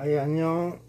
아이 안녕.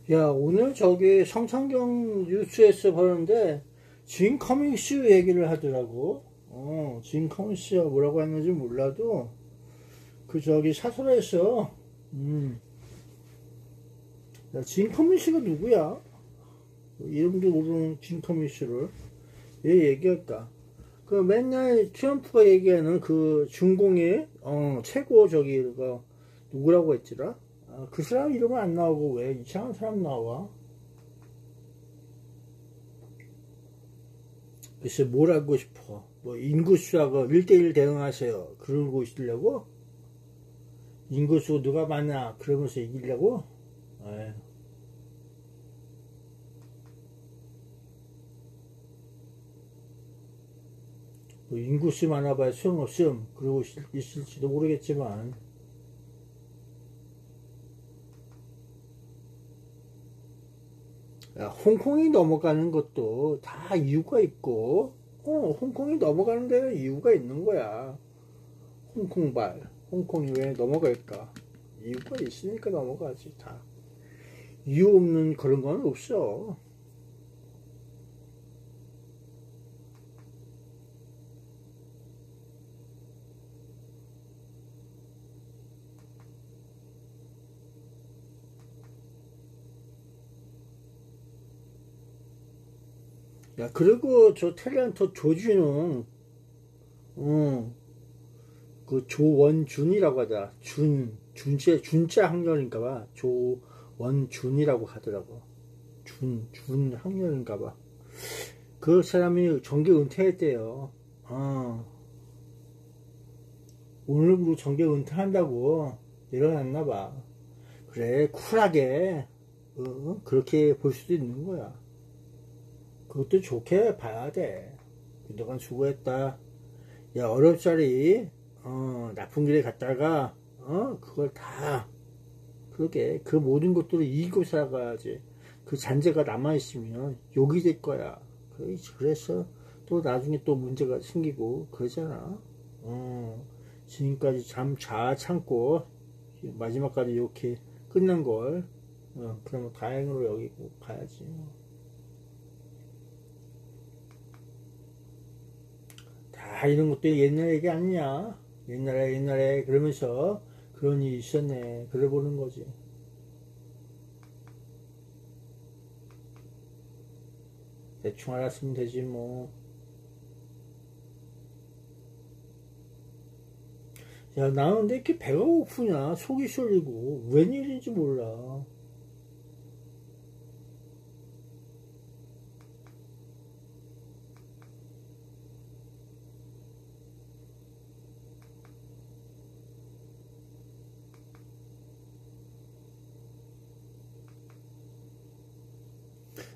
야, 오늘 저기 성창경 뉴스에서 보는데 진 커밍스 얘기를 하더라고. 진 커밍스가 뭐라고 했는지 몰라도 그 저기 사설에서 야, 진 커밍스가 누구야? 이름도 모르는 진 커밍스를 왜 얘기할까? 그 맨날 트럼프가 얘기하는 그 중공의 최고 저기 그 누구라고 했지라? 그 사람 이름은 안 나오고 왜 이상한 사람 나와? 글쎄 뭘 알고 싶어? 뭐 인구수하고 1대1 대응하세요 그러고 있으려고? 인구수 누가 많아 그러면서 이기려고? 에휴. 뭐 인구수 많아봐야 소용없음 그러고 있을지도 모르겠지만 야, 홍콩이 넘어가는 것도 다 이유가 있고, 홍콩이 넘어가는 데는 이유가 있는 거야. 홍콩이 왜 넘어갈까? 이유가 있으니까 넘어가지, 다. 이유 없는 그런 건 없어. 야, 그리고 저 탤런트 조준웅, 그 조원준이라고 하더라. 준자 학년인가봐. 조원준이라고 하더라고. 준 학년인가봐. 그 사람이 정계 은퇴했대요. 오늘부로 정계 은퇴한다고 내려놨나봐. 그래, 쿨하게, 그렇게 볼 수도 있는 거야. 그것도 좋게 봐야 돼. 그동안 수고했다. 야, 어렵사리, 나쁜 길에 갔다가, 그걸 다, 그러게, 그 모든 것들을 이기고 살아가야지. 그 잔재가 남아있으면 욕이 될 거야. 그래서 또 나중에 또 문제가 생기고, 그러잖아. 지금까지 잘 참고, 마지막까지 이렇게 끝난 걸, 그러면 다행으로 여기고 가야지. 이런 것도 옛날 얘기 아니냐? 옛날에 그러면서 그런 일이 있었네. 그래 보는 거지. 대충 알았으면 되지 뭐. 야, 나는 근데 이렇게 배가 고프냐? 속이 쏠리고 웬일인지 몰라.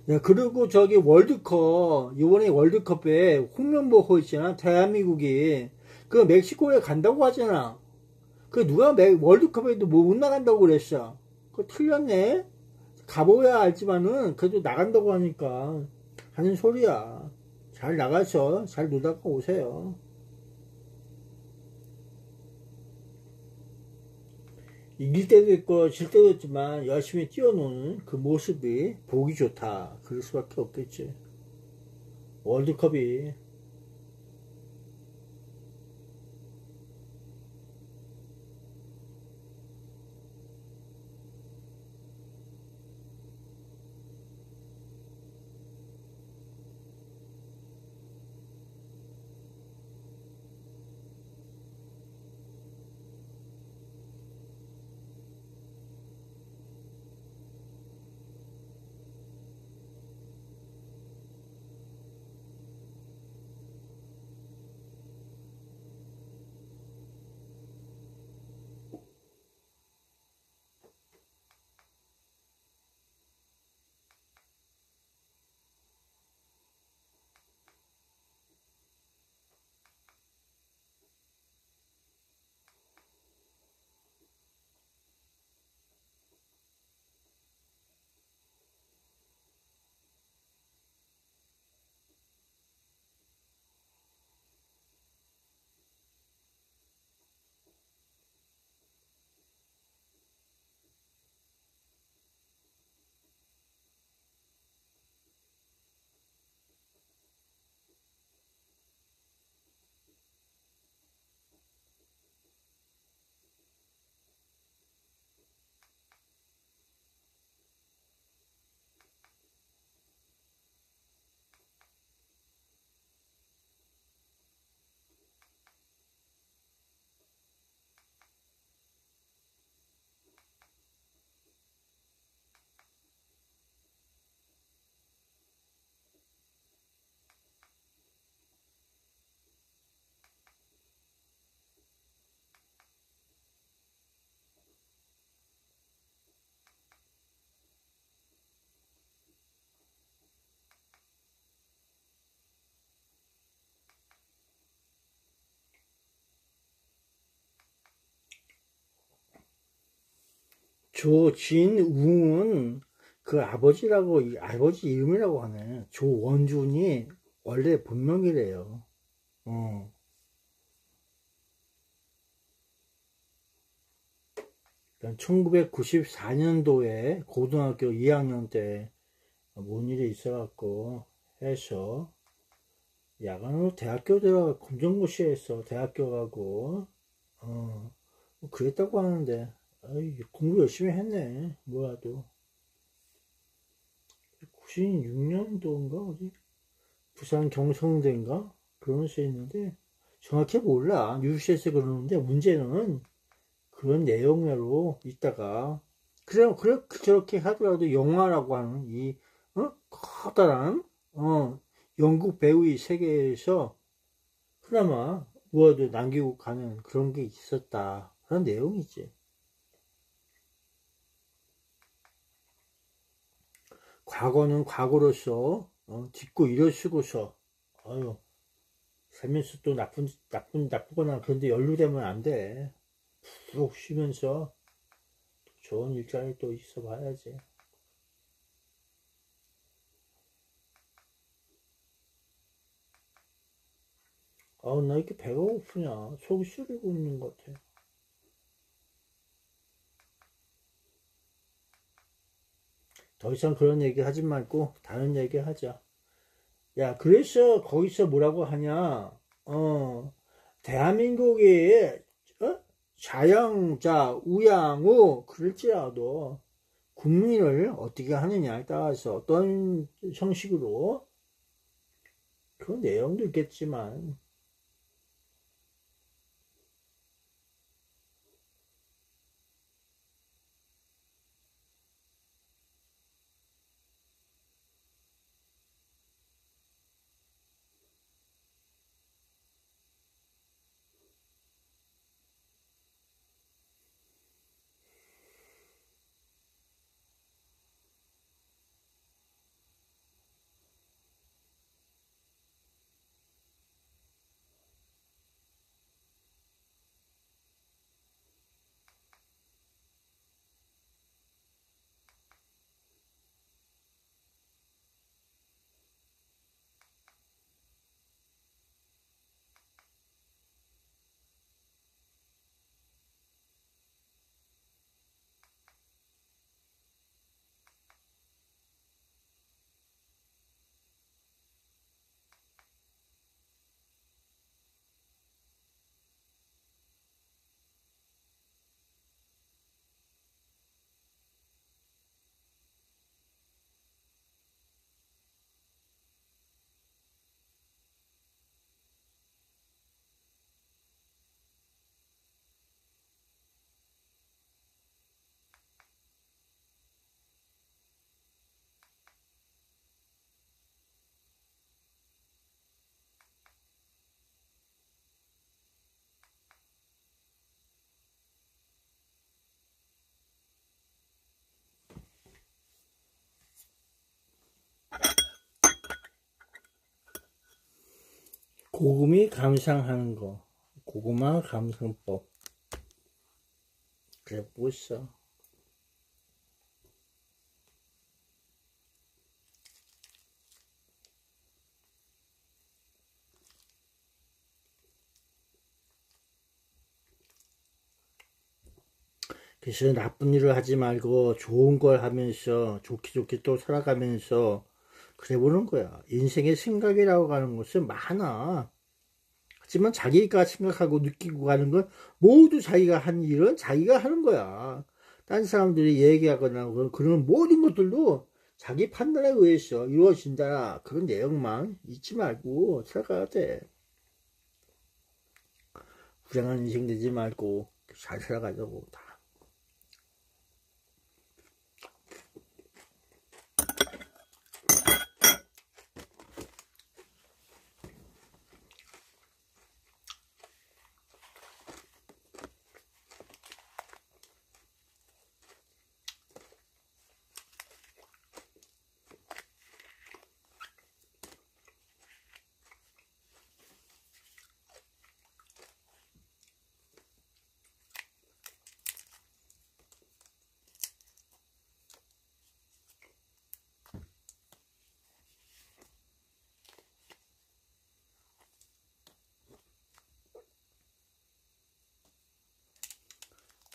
야, 그리고 저기 이번에 월드컵에 홍명보 있잖아. 대한민국이. 그 멕시코에 간다고 하잖아. 그 누가 월드컵에도 뭐 못 나간다고 그랬어. 그거 틀렸네? 가봐야 알지만은 그래도 나간다고 하니까 하는 소리야. 잘 나가서 잘 놀다가 오세요. 이길 때도 있고 질 때도 있지만 열심히 뛰어노는 그 모습이 보기 좋다. 그럴 수밖에 없겠지. 월드컵이 조진웅은 그 아버지라고, 아버지 이름이라고 하네. 조원준이 원래 본명이래요. 어. 1994년도에 고등학교 2학년 때 뭔 일이 있어갖고 해서 야간으로 대학교 들어가 검정고시에서 대학교 가고 뭐 그랬다고 하는데 아이, 공부 열심히 했네. 뭐라도 96년도인가 어디 부산 경성대인가 그런 수 있는데 정확히 몰라. 뉴스에서 그러는데 문제는 그런 내용으로 있다가 그래 저렇게 하더라도 영화라고 하는 이 커다란 영국 배우의 세계에서 그나마 무엇도 남기고 가는 그런 게 있었다. 그런 내용이지. 과거는 과거로서 딛고 일어서고서 아유 살면서 또 나쁘거나 그런데 연루되면 안 돼. 푹 쉬면서 좋은 일자리 또 있어 봐야지. 나 이렇게 배가 고프냐. 속이 쓰리고 있는 것 같아. 더 이상 그런 얘기 하지 말고 다른 얘기 하자. 야, 그래서 거기서 뭐라고 하냐. 대한민국이 자영자, 우양우 그럴지라도 국민을 어떻게 하느냐에 따라서 어떤 형식으로 그런 내용도 있겠지만 고금이 감상하는 거 고구마 감상법 그래 보고 있어. 그래서 나쁜 일을 하지 말고 좋은 걸 하면서 좋게 좋게 또 살아가면서 그래 보는 거야. 인생의 생각이라고 하는 것은 많아. 하지만 자기가 생각하고 느끼고 가는 건 모두 자기가 한 일은 자기가 하는 거야. 딴 사람들이 얘기하거나 그런 모든 것들도 자기 판단에 의해서 이루어진다. 그런 내용만 잊지 말고 살아가야 돼. 불행한 인생 되지 말고 잘 살아가자고 다.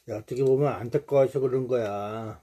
야, 어떻게 보면 안타까워서 그런 거야.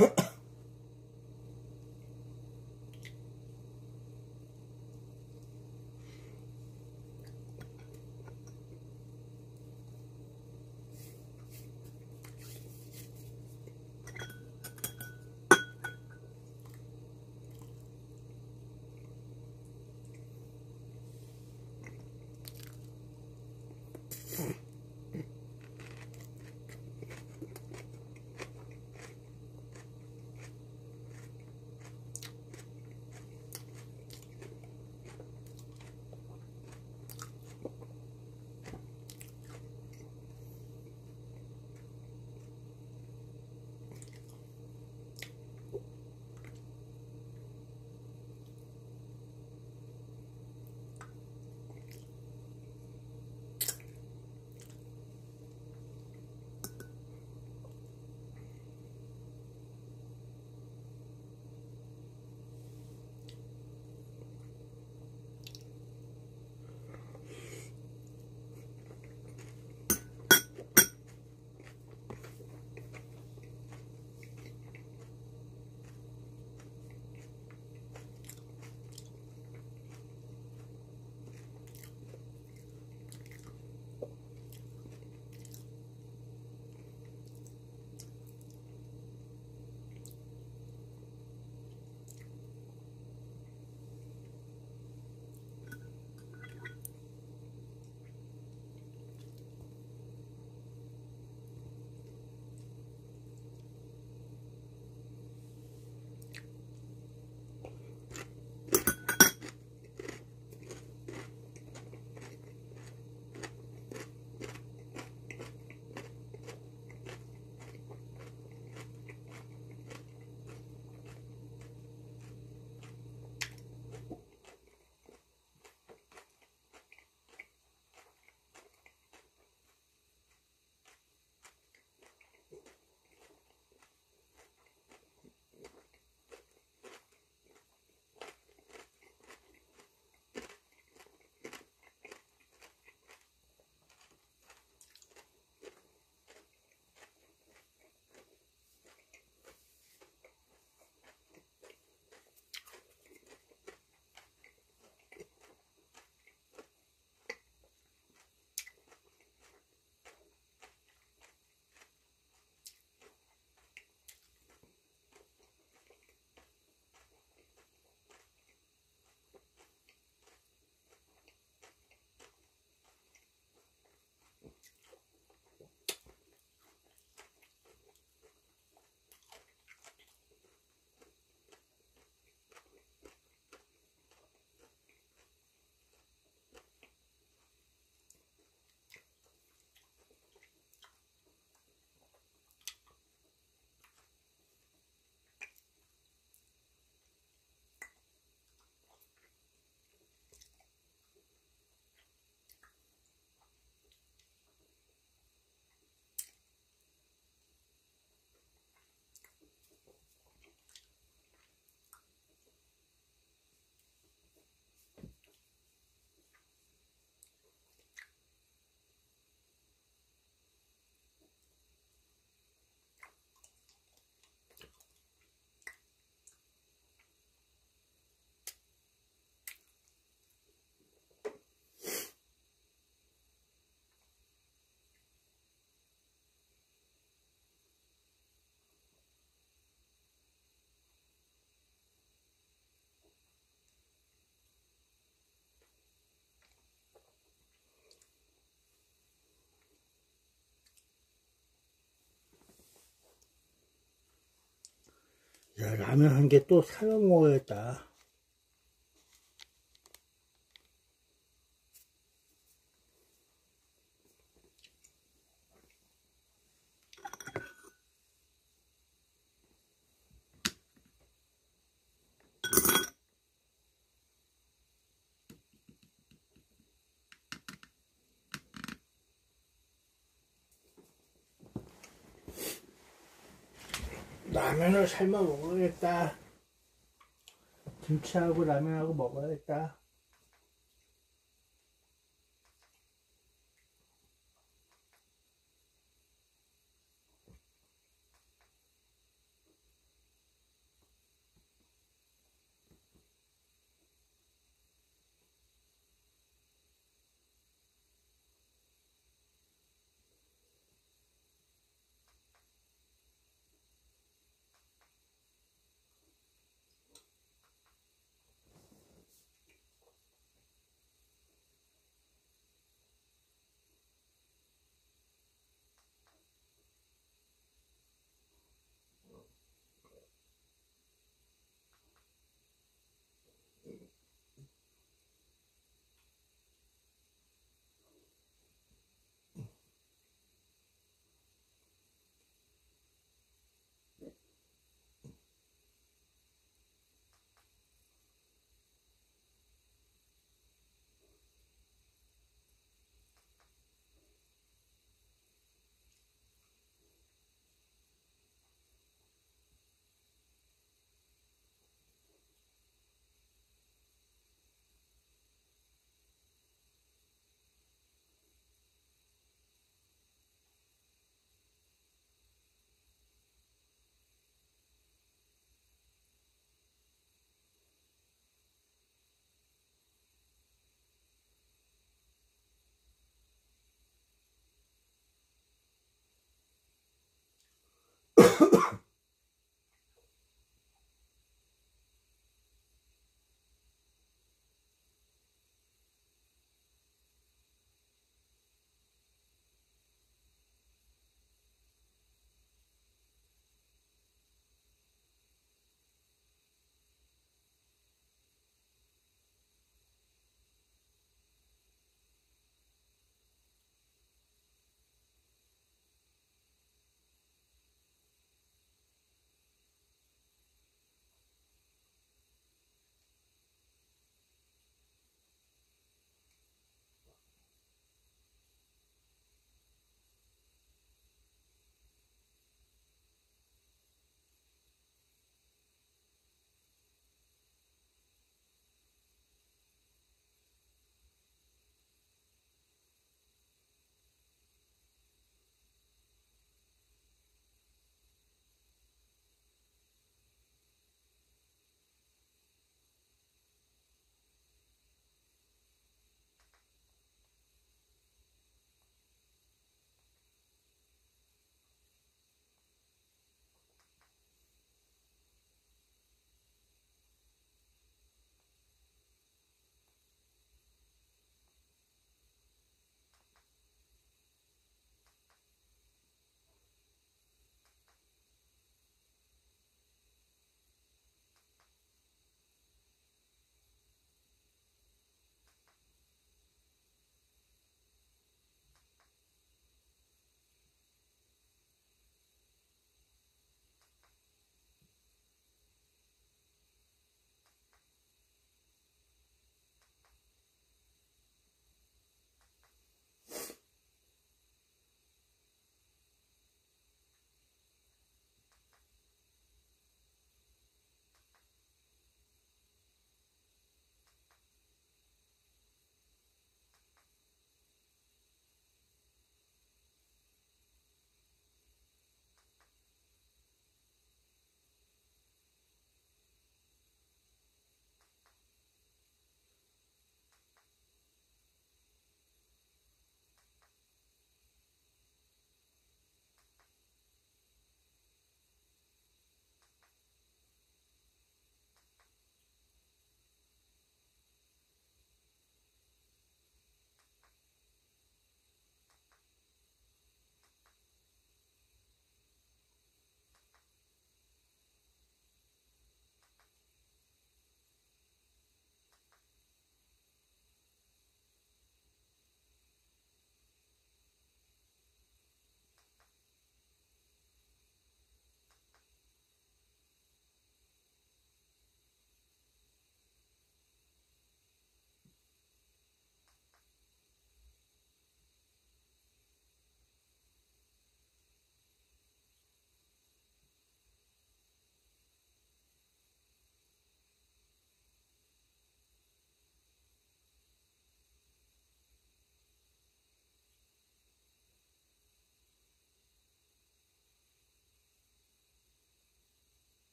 야, 라면 한 개 또 사러 먹어야겠다. 라면을 삶아 먹어야겠다. 김치하고 라면하고 먹어야겠다.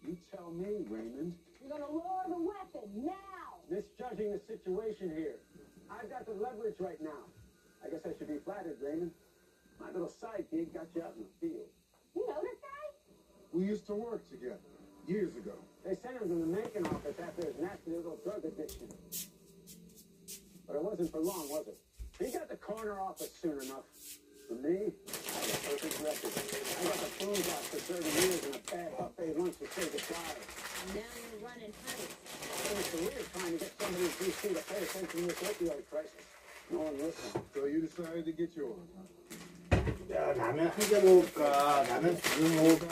You tell me, Raymond. You're gonna lower the weapon now. Misjudging the situation here. I've got the leverage right now. I guess I should be flattered, Raymond. My little side gig got you out in the field. You know this guy? We used to work together years ago. They sent him to the Macon office after his nasty little drug addiction. But it wasn't for long, was it? He got the corner office soon enough. For me, I had a perfect record. I got the phone box for 30 years and a bad buffet lunch to say goodbye. Now you're running honey. I spent a career trying to get somebody in D.C. to pay attention to this opioid crisis. No one listened. So you decided to get yours, huh? 야, 라면 한 개 먹을까? 라면 두 개 먹을까?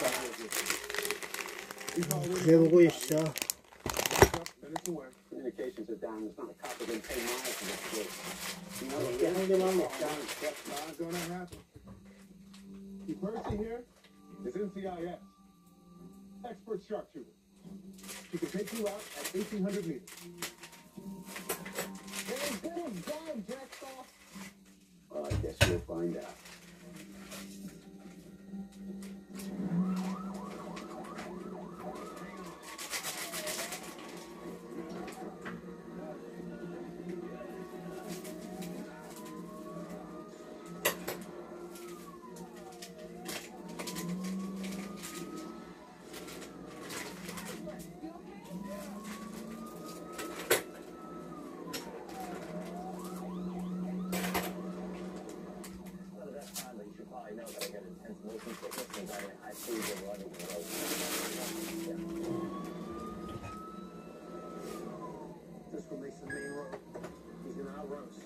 그래 보고 있어. And it's away. Communications are down. There's not a cop within 10 miles of this place. You know, 이렇게 한 개만 먹자. Not gonna happen. The person here is NCIS. Expert sharpshooter. She can take you out at 1,800 meters. Very good as dead, Driscoll. Well, I guess we'll find out. I know that I get intense motion sickness and that I see the running the road. This will make the main road. He's gonna outroast.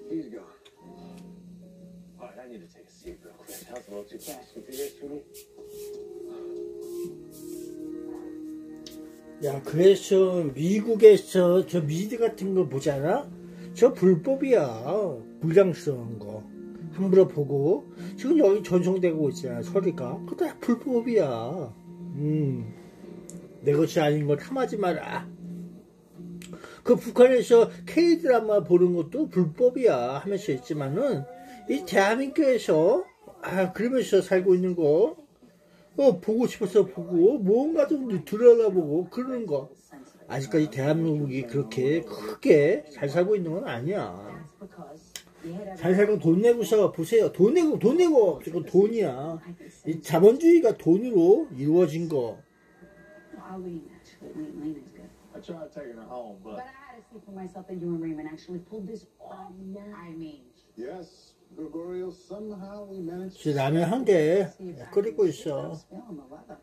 He's gone. All right, I need to take a seat real quick. That was a little too fast. You do this for me? 야, 그래서 미국에서 저 미드 같은 거 보잖아? 저 불법이야. 불량성한 거. 함부로 보고. 지금 여기 전송되고 있잖아, 서리가. 그거 다 불법이야. 내 것이 아닌 걸 탐하지 마라. 그 북한에서 K-드라마 보는 것도 불법이야 하면서 있지만은, 이 대한민국에서, 그러면서 살고 있는 거, 보고 싶어서 보고, 뭔가 좀 들여다보고, 그러는 거. 아직까지 대한민국이 그렇게 크게 잘 살고 있는 건 아니야. 잘 살고 돈 내고서 보세요. 돈 내고, 이거 돈이야. 이 자본주의가 돈으로 이루어진 거. I tried taking her home, But I had to see for myself that you and Raymond actually pulled this off. I mean, yes, Gregorio, somehow we managed. 저 라면 한 개 끓이고 있어. feeling the weather.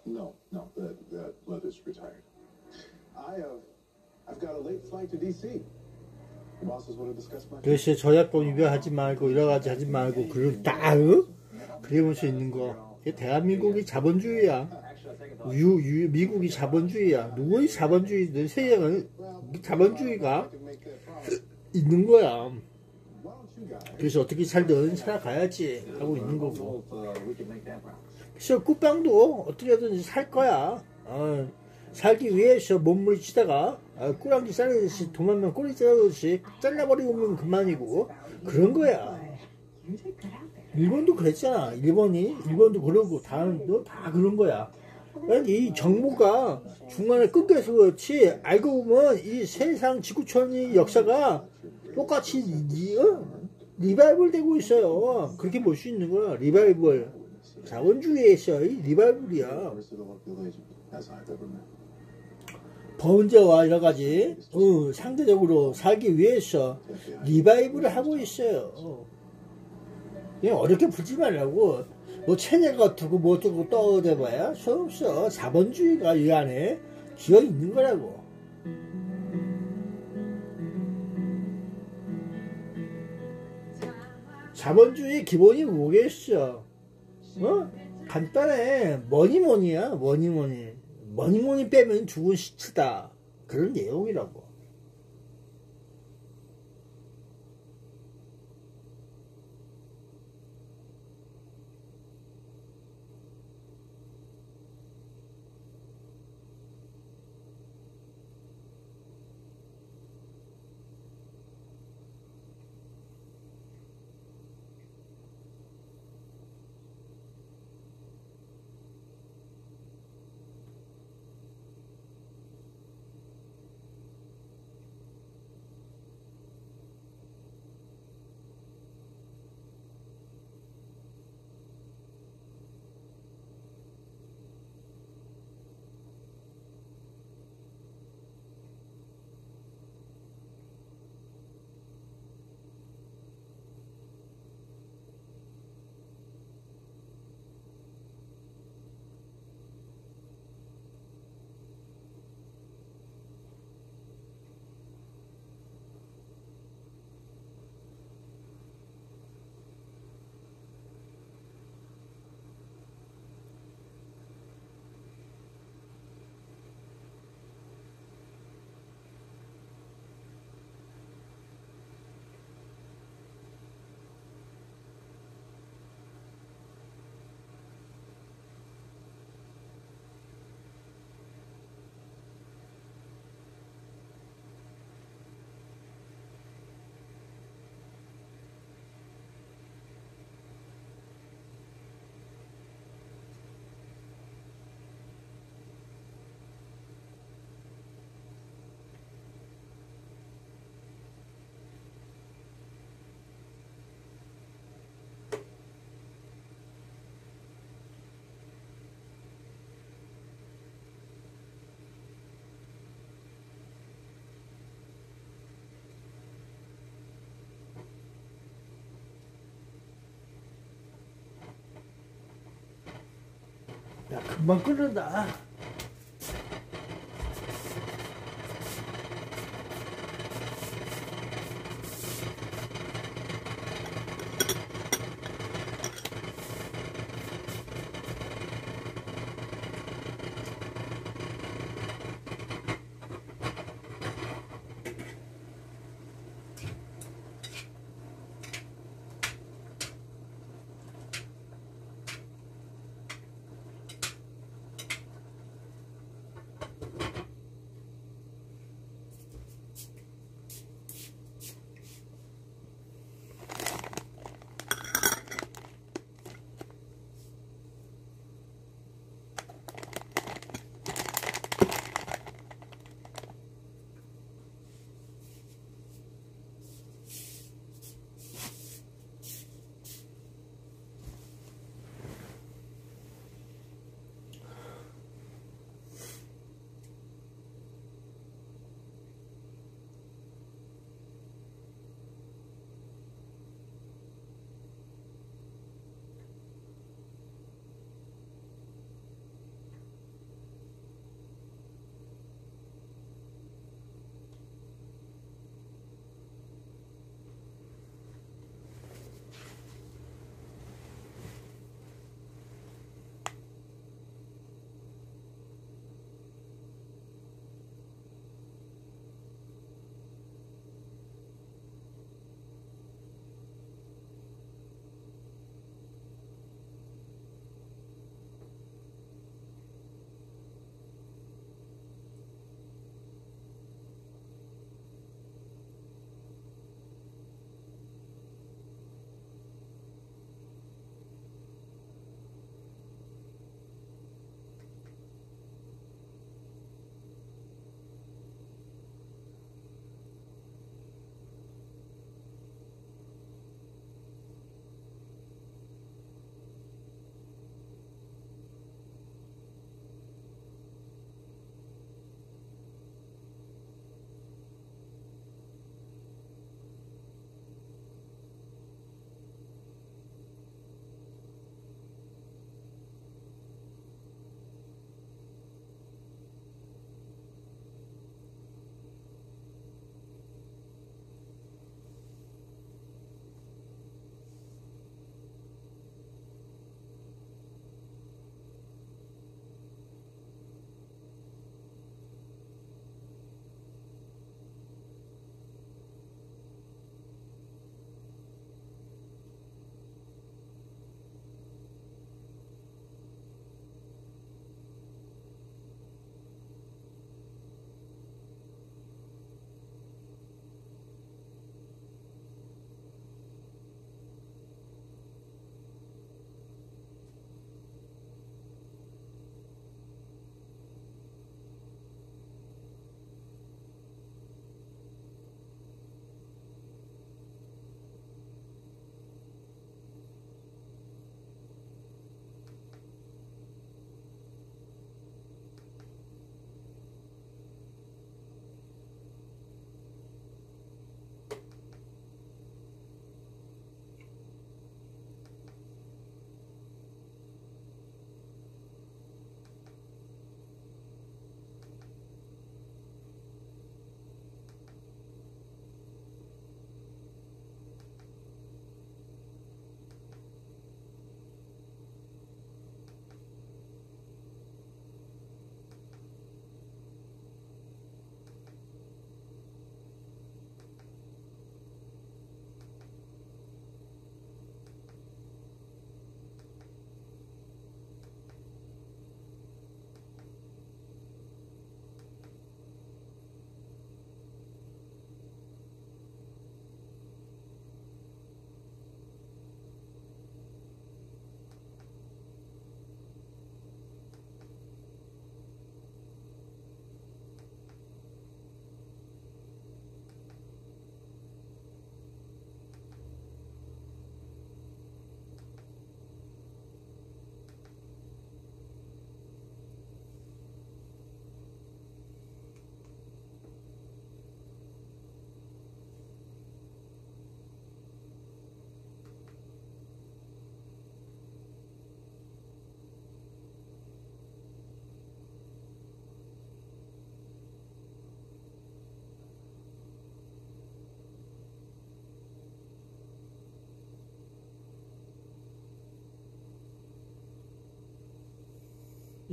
No, that leather's retired. I've got a late flight to D.C. The bosses want to discuss my. 그래서 저작권 위배하지 말고 여러 가지 하지 말고 그걸 딱 그러면서 있는 거. 이게 대한민국이 자본주의야. 미국이 자본주의야. 누구의 자본주의든 세계는 자본주의가 있는 거야. 그래서 어떻게 살든 살아가야지 하고 있는 거고. 그래서 꿀빵도 어떻게든 살 거야. 살기 위해서 몸부림치다가 꾸랑지 자르듯이 도마면 꼬리 자르듯이 잘라버리면 그만이고 그런 거야. 일본도 그랬잖아. 일본도 그러고 다도 다 그런 거야. 이 정부가 중간에 끊겨서 그렇지 알고 보면 이 세상 지구촌의 역사가 똑같이 리바이벌 되고 있어요. 그렇게 볼 수 있는 거야. 리바이벌. 자본주의에서의 리바이벌이야. 범죄와 여러 가지 상대적으로 살기 위해서 리바이벌을 하고 있어요. 그냥 어렵게 풀지 말라고. 뭐 체내가 어떻고 뭐 어쩌고 떠대봐야 소용없어. 자본주의가 이 안에 기어 있는 거라고. 자본주의 기본이 뭐겠어? 간단해. 뭐니뭐니야. 뭐니뭐니. 뭐니뭐니 빼면 죽은 시체다. 그런 내용이라고. 야, 금방 끓는다.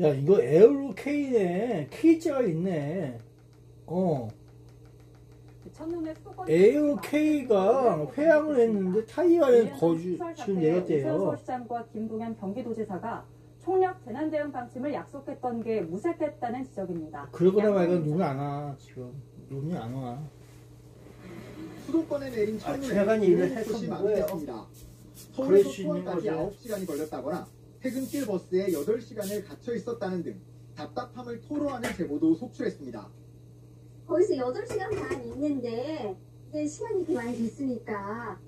야, 이거 에어로 K네. K자가 있네. 첫눈에 수도권 에어로 K가 회항을 했는데 타이완에 지금 오세훈 내렸대요. 서울시장과 김동연 경기도지사가 총력 재난 대응 방침을 약속했던 게 무색했다는 지적입니다. 그러거나 말고 눈이 안 와, 지금. 눈이 안 와. 수도권에 내린 지나간 일을 첫눈에 해서 곳이 뭐예요? 마비됐습니다. 그럴 서울에서 수 있는 수원까지 거죠. 9시간이 걸렸다거나 퇴근길 버스에 8시간을 갇혀 있었다는 등 답답함을 토로하는 제보도 속출했습니다. 거기서 8시간 반 있는데 이제 시간이 이렇게 많이 됐으니까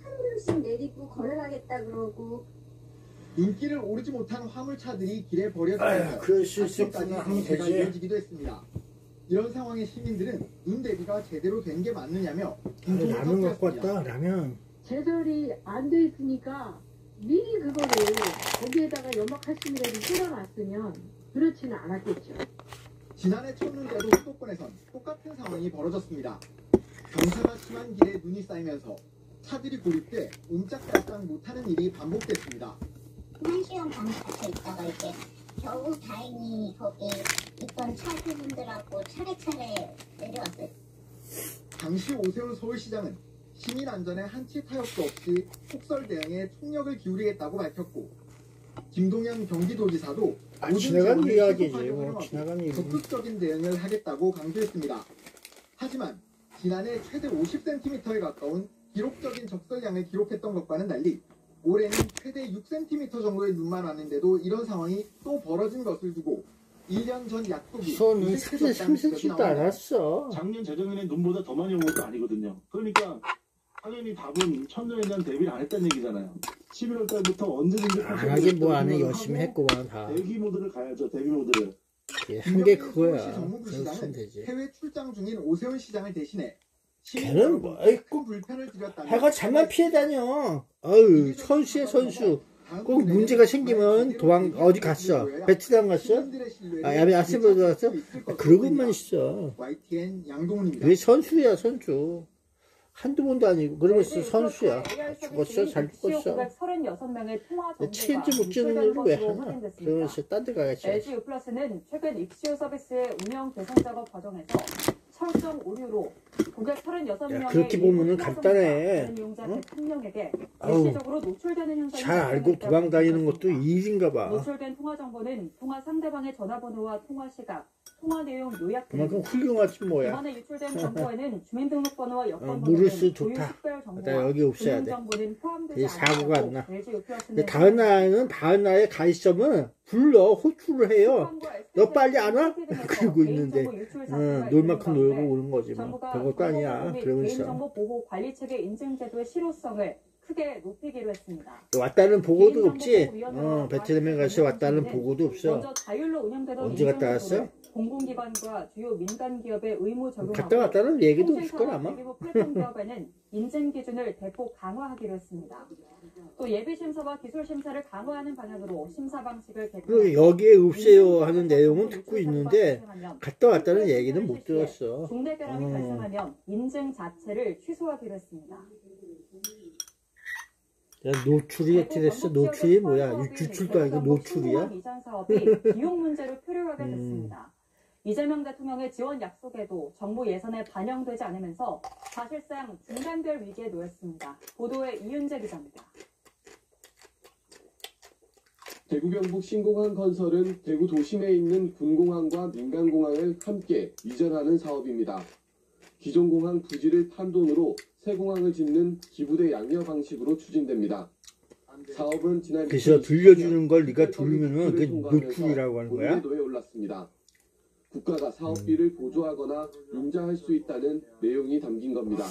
한 그릇씩 내리고 걸어가겠다 그러고 눈길을 오르지 못한 화물차들이 길에 아휴, 버려지면서 그럴 수 아침까지 있었구나 하면 정체가 되지. 이어지기도 했습니다. 이런 상황에 시민들은 눈 대비가 제대로 된 게 맞느냐며 분통을 라면 갖고 터뜨렸습니다. 왔다, 라면. 제설이 안 돼 있으니까 미리 그거를 거기에다가 연막칼슘이라도 뿌려놨으면 그렇지는 않았겠죠. 지난해 첫눈에도 수도권에선 똑같은 상황이 벌어졌습니다. 경사가 심한 길에 눈이 쌓이면서 차들이 고립돼 옴짝달싹 못하는 일이 반복됐습니다. 1시간 반 갇혀 있다가 이제 겨우 다행히 거기 있던 차주분들하고 차례차례 내려왔어요. 당시 오세훈 서울시장은 시민 안전에 한치 타협도 없이 폭설 대응에 총력을 기울이겠다고 밝혔고, 김동연 경기도지사도 모든 지나간 재원을 이야기지, 최소 활용을 뭐. 하고 지나간 얘기. 적극적인 대응을 하겠다고 강조했습니다. 하지만 지난해 최대 50cm에 가까운 기록적인 적설량을 기록했던 것과는 달리 올해는 최대 6cm 정도의 눈만 왔는데도 이런 상황이 또 벌어진 것을 두고 1년 전 약속이 수원은 무색해졌다는 지적이 33cm도 나옵니다. 않았어. 작년 재작년에 눈보다 더 많이 온 것도 아니거든요. 그러니까 당연히 답은 첫눈에 대한 대비를 안 했다는 얘기잖아요. 11월 달부터 언제든지 안 하긴 뭐 안 해. 열심히 했구만, 다. 대기 모드를 가야죠. 대비 모드를. 한 게 그거야. 서울시 정무부 그렇으면 시장은 되지. 해외 출장 중인 오세훈 시장을 대신해 걔는 뭐, 큰 불편을 드렸다며 해가 잠만 피해 다녀. 어휴, 선수야, 선수. 꼭 문제가 생기면 도망, 어디 갔어? 베트남 갔어? 아시아도 갔어? 그러고만 있어. YTN 양동훈입니다. 왜 선수야, 선수. 한두 번도 아니고, 그러면서 선수야. 죽었어? 잘 죽었어. 936명의 통화 정보가 치인지 못 찍는 일을 왜 하나? 그러면서 딴 데 가야지. LG U+는 최근 익시오 서비스의 운영 개선 작업 과정에서 설정 오류로 고객 36명의 야, 그렇게 보면은 간단해. 이용자 응? 101명에게 아우, 일시적으로 노출되는 현상이 잘 알고 발생했다고 도망 다니는 것도 밝혔습니다. 일인가 봐. 노출된 통화 정보는 통화 상대방의 전화번호와 통화 시각, 통화 내용 요약 그만큼 등입니다. 훌륭하지 뭐야. 이번에 유출된 정보에는 주민등록번호와 여권번호 누르스 등 좋다. 고유 식별 나 여기 없애야 돼. 정보는 포함되지 이 사고가 안 나. 않았다고 근데 다른 나라의 가시점은 불러 호출을 해요. 너 빨리 안 와? 그러고 있는데 놀 만큼 놀고 오는 거지 뭐. 별것도 아니야. 그러면서 개인정보 보호 관리 체계 인증 제도의 실효성을 크게 높이기로 했습니다. 왔다는 보고도 없지. 베트남에 가서 왔다는 보고도 없어. 먼저 자율로 운영되던 언제 갔다 인증 왔어? 제도를 공공기관과 주요 민간 기업에 의무 적용하고 갔다 왔다는 얘기도 없을 걸 아마. 그리고 플랫폼 기업에는 인증 기준을 대폭 강화하기로 했습니다. 또 예비 심사와 기술 심사를 강화하는 방향으로 심사 방식을 그리고 개편하고 여기에 없애요 하는 내용은 듣고 있는데 갔다 왔다는 얘기는 못 들었어. 중대 결함이 발생하면 인증 자체를 취소하기로 했습니다. 야, 노출이 어떻게 됐어? 노출이 뭐야? 유출도 아니고 노출이야? 이전 사업이 비용 문제로 표류하게 됐습니다. 이재명 대통령의 지원 약속에도 정부 예산에 반영되지 않으면서 사실상 중단될 위기에 놓였습니다. 보도에 이윤재 기자입니다. 대구 경북 신공항 건설은 대구 도심에 있는 군공항과 민간공항을 함께 이전하는 사업입니다. 기존 공항 부지를 판 돈으로 새 공항을 짓는 기부대 양려 방식으로 추진됩니다. 사업은 지난 그래서 들려주는 걸 네가 들으면은 그게 노출이라고 하는 거야? 본회의도에 올랐습니다. 국가가 사업비를 보조하거나 융자할 수 있다는 내용이 담긴 겁니다.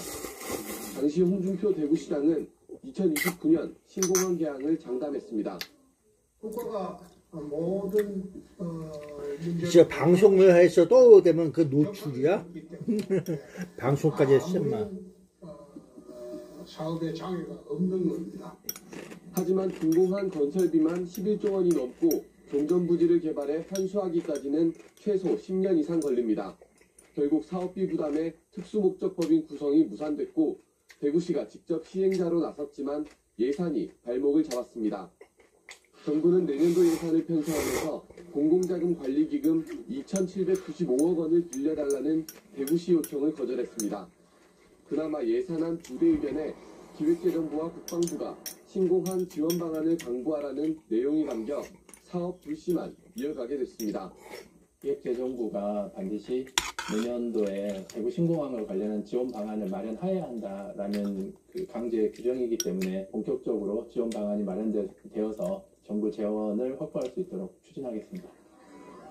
당시 홍준표 대구시장은 2029년 신공항 개항을 장담했습니다. 국가가 모든 진짜 방송을 해서 또 되면 그 노출이야? 방송까지 했으면 사업에 장애가 없는 겁니다. 하지만 군공항 건설비만 11조 원이 넘고 종전 부지를 개발해 환수하기까지는 최소 10년 이상 걸립니다. 결국 사업비 부담에 특수목적법인 구성이 무산됐고 대구시가 직접 시행자로 나섰지만 예산이 발목을 잡았습니다. 정부는 내년도 예산을 편성하면서 공공자금관리기금 2,795억 원을 빌려달라는 대구시 요청을 거절했습니다. 그나마 예산안 부대 의견에 기획재정부와 국방부가 신공항 지원 방안을 강구하라는 내용이 담겨 사업 불씨만 이어가게 됐습니다. 기획재정부가 반드시 내년도에 대구 신공항을 관련한 지원 방안을 마련해야 한다라는 그 강제 규정이기 때문에 본격적으로 지원 방안이 마련되어서 정부 재원을 확보할 수 있도록 추진하겠습니다.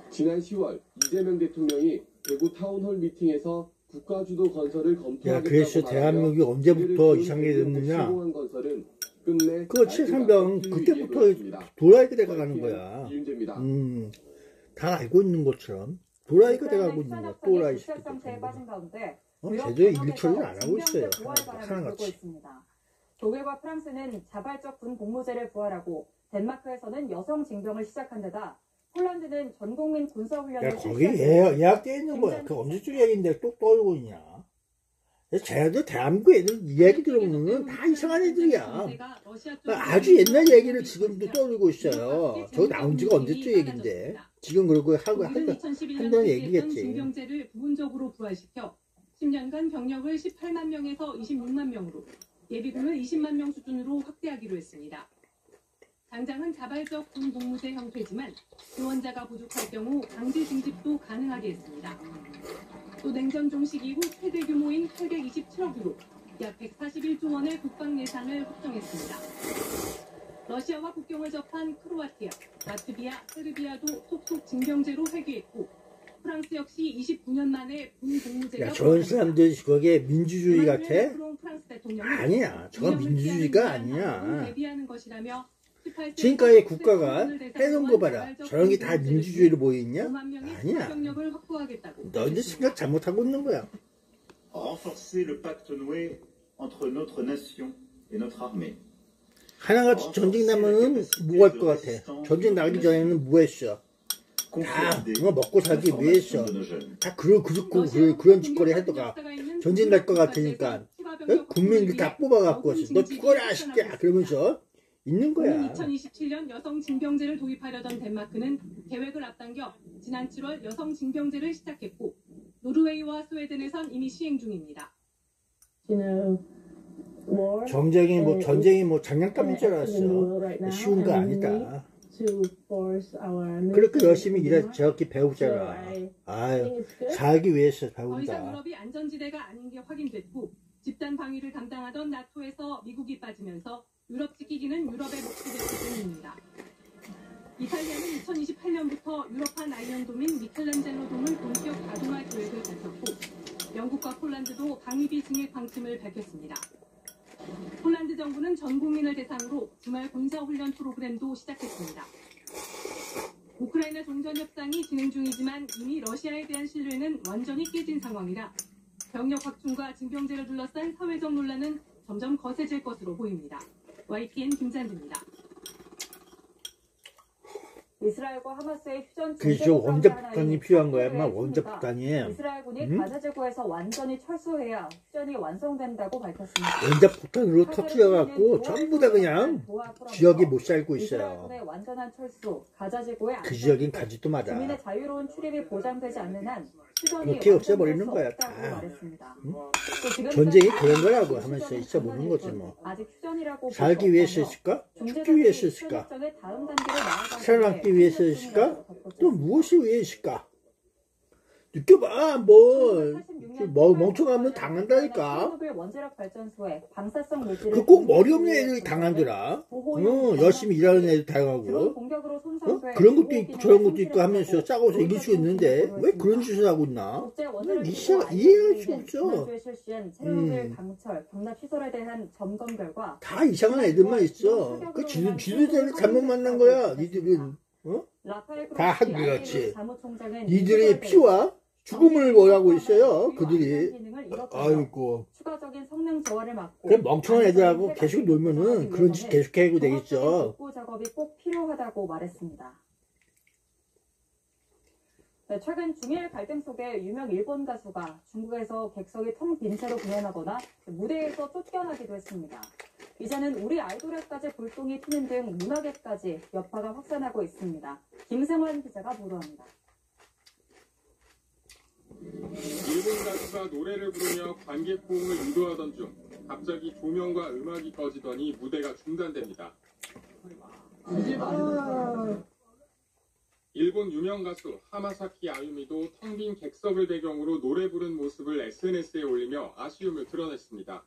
지난 10월 이재명 대통령이 대구 타운홀 미팅에서 국가주도 건설을 검토하겠다고 그래서 대한민국이 언제부터 이상하게 됐느냐? 신공항 건설은 끝내 그거 칠산병 그때부터 도라이가 돼가는 거야. 다 알고 있는 것처럼 도라이가 돼가고 있는 거야. 또라이 새끼들. 제대로 일 처리를 안 하고 있어요. 하나같이. 독일과 프랑스는 자발적 군 복무제를 부활하고 덴마크에서는 여성 징병을 시작한 데다 폴란드는 전국민 군사훈련을 거기 예약되어 있는 거야. 그 언제쯤 얘기인데 또 떠올고 있냐. 쟤네들 대한민국 애들 이야기 들어보면 다 이상한 애들이야. 아주 옛날 얘기를 지금도 떠올리고 있어요. 저거 나온 지가 언제쯤 얘기인데. 지금 그러고 하고 한다는 얘기겠지. 징병제를 부분적으로 부활시켜 10년간 병력을 18만 명에서 26만 명으로 예비군을 20만 명 수준으로 확대하기로 했습니다. 당장은 자발적 군 복무제 형태지만 지원자가 부족할 경우 강제 징집도 가능하게 했습니다. 또 냉전 종식 이후 최대 규모인 827억 유로, 약 141조 원의 국방 예산을 확정했습니다. 러시아와 국경을 접한 크로아티아, 라트비아, 세르비아도 속속 징병제로 회귀했고 프랑스 역시 29년 만에 군 복무제가 저런 사람들 그게 민주주의 같아? 아니야. 저건 민주주의가 아니야. 지금까지 국가가 해놓은 거 봐라. 저런 게 다 민주주의로 보이냐? 아니야. 너희들 생각 잘못하고 있는 거야. 하나같이 전쟁 나면은 뭐 할 것 같아? 전쟁 나기 전에는 뭐 했어? 다 먹고 살기 위해서 다 그런 짓거리 하다가 전쟁 갈 것 같으니까 국민들 다 뽑아갖고 너 죽어라 새끼야 그러면서 있는 거야. 2027년 여성 징병제를 도입하려던 덴마크는 계획을 앞당겨 지난 7월 여성 징병제를 시작했고 노르웨이와 스웨덴에선 이미 시행 중입니다. 전쟁이 장난감인 줄 알았어. 쉬운 거 아니다. 그렇게 열심히 저렇게 배우잖아. 아유, 살기 위해서 배운다. 더 이상 유럽이 안전지대가 아닌 게 확인됐고 집단 방위를 담당하던 나토에서 미국이 빠지면서 유럽 지키기는 유럽의 몫이 됐기 때문입니다. 이탈리아는 2028년부터 유럽판 아이언도민 미켈란젤로돔을 본격 가동할 계획을 밝혔고 영국과 폴란드도 방위비 증액 방침을 밝혔습니다. 폴란드 정부는 전 국민을 대상으로 주말 군사훈련 프로그램도 시작했습니다. 우크라이나 종전협상이 진행 중이지만 이미 러시아에 대한 신뢰는 완전히 깨진 상황이라 병력 확충과 징병제를 둘러싼 사회적 논란은 점점 거세질 것으로 보입니다. YTN 김찬주입니다. 이스라엘과 하마스의 휴전 그렇죠. 원자폭탄이 필요한 거야. 원자폭탄이. 이스라엘군이 가자 지구에서 완전히 철수해야 휴전이 완성된다고 밝혔습니다. 원자폭탄으로 터뜨려갖고 전부 다 그냥 지역이 못 살고 있어요. 이스라엘군의 완전한 철수, 가자 지구의 그 지역인 가지도 마다. 주민의 자유로운 출입이 보장되지 않는 한 휴전이 그렇게 없애버리는 거야. 다. 전쟁이 그런 거라고 하면서 있어보는 거지 뭐. 살기 위해서 했을까? 죽기 위해서 했을까? 살아남기 위해서 했을까? 또 무엇을 위해 했을까? 느껴봐. 멍청하면 당한다니까. 그 꼭 머리 없는 애들이 당한더라. 열심히 일하는 애들 당하고. 그런 것도 있고 저런 것도 있고 하면서 싸고서 이길 수 있는데 왜 그런 짓을 하고 있나? 이해할 수 없어. 다 이상한 애들만 있어. 그 지도자를 잘못 만난 거야. 니들은 다 한결같이. 니들의 피와 죽음을 원하고 있어요. 그들이. 아이고. 그래 멍청한 애들하고 계속 놀면은 그런 짓 계속 해도 되겠죠. 복구 작업이 꼭 필요하다고 말했습니다. 네, 최근 중일 갈등 속에 유명 일본 가수가 중국에서 객석이 텅 빈 채로 공연하거나 무대에서 쫓겨나기도 했습니다. 이제는 우리 아이돌에까지 불똥이 튀는 등 문화계까지 여파가 확산하고 있습니다. 김생환 기자가 보도합니다. 일본 가수가 노래를 부르며 관객 호응을 유도하던 중 갑자기 조명과 음악이 꺼지더니 무대가 중단됩니다. 일본 유명 가수 하마사키 아유미도 텅 빈 객석을 배경으로 노래 부른 모습을 SNS에 올리며 아쉬움을 드러냈습니다.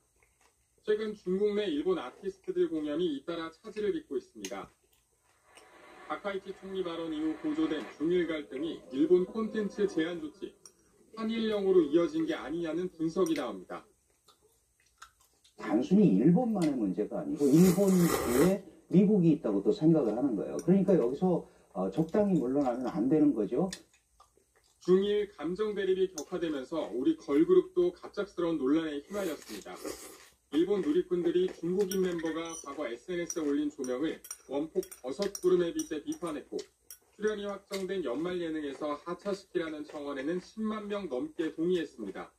최근 중국 내 일본 아티스트들 공연이 잇따라 차질을 빚고 있습니다. 다카이치 총리 발언 이후 고조된 중일 갈등이 일본 콘텐츠 제한 조치, 한일령으로 이어진 게 아니냐는 분석이 나옵니다. 단순히 일본만의 문제가 아니고 일본 뒤에 미국이 있다고 또 생각을 하는 거예요. 그러니까 여기서 적당히 물러나면 안 되는 거죠. 중일 감정 대립이 격화되면서 우리 걸그룹도 갑작스러운 논란에 휘말렸습니다. 일본 누리꾼들이 중국인 멤버가 과거 SNS에 올린 조명을 원폭 버섯 구름에 빗대 비판했고, 출연이 확정된 연말 예능에서 하차시키라는 청원에는 10만 명 넘게 동의했습니다.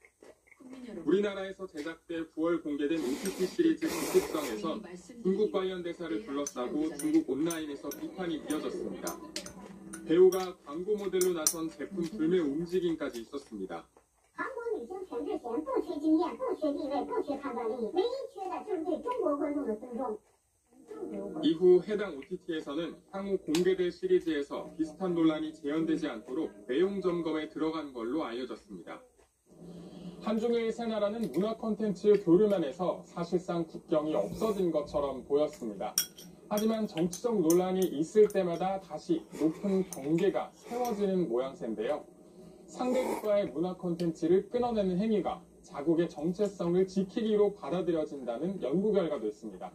우리나라에서 제작돼 9월 공개된 OTT 시리즈 기습성에선 중국 관련 대사를 둘러싸고 중국 온라인에서 비판이 이어졌습니다. 배우가 광고 모델로 나선 제품 불매 움직임까지 있었습니다. 이후 해당 OTT에서는 향후 공개될 시리즈에서 비슷한 논란이 재현되지 않도록 내용 점검에 들어간 걸로 알려졌습니다. 한중일 세 나라는 문화 콘텐츠 교류면에서 사실상 국경이 없어진 것처럼 보였습니다. 하지만 정치적 논란이 있을 때마다 다시 높은 경계가 세워지는 모양새인데요. 상대국과의 문화 콘텐츠를 끊어내는 행위가 자국의 정체성을 지키기로 받아들여진다는 연구 결과도 있습니다.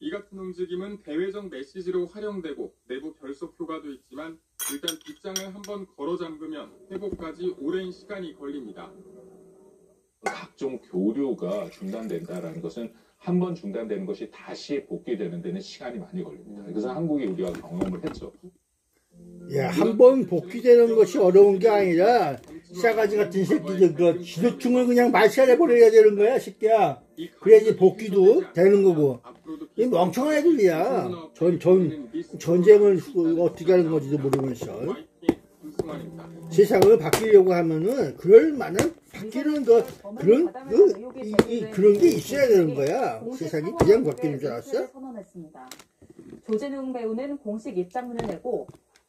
이 같은 움직임은 대외적 메시지로 활용되고 내부 결속 효과도 있지만 일단 빗장을 한번 걸어 잠그면 회복까지 오랜 시간이 걸립니다. 각종 교류가 중단된다라는 것은 한 번 중단되는 것이 다시 복귀되는 데는 시간이 많이 걸립니다. 그래서 한국이 우리가 경험을 했죠. 야, 한 번 복귀되는 것이 어려운 게 아니라 싸가지 같은 새끼들 그 지도충을 그냥 말살해버려야 되는 거야, 새끼야. 그래야지 복귀도 되는 거고. 이 멍청한 애들이야. 전쟁을 어떻게 하는 건지도 모르면서. 세상을 바뀌려고 하면은 그럴 만한 바뀌는 그런 게 있어야 되는 거야. 세상이 그냥 바뀌는 줄 알았어? 조진웅 배우는 공식 입장문을 내고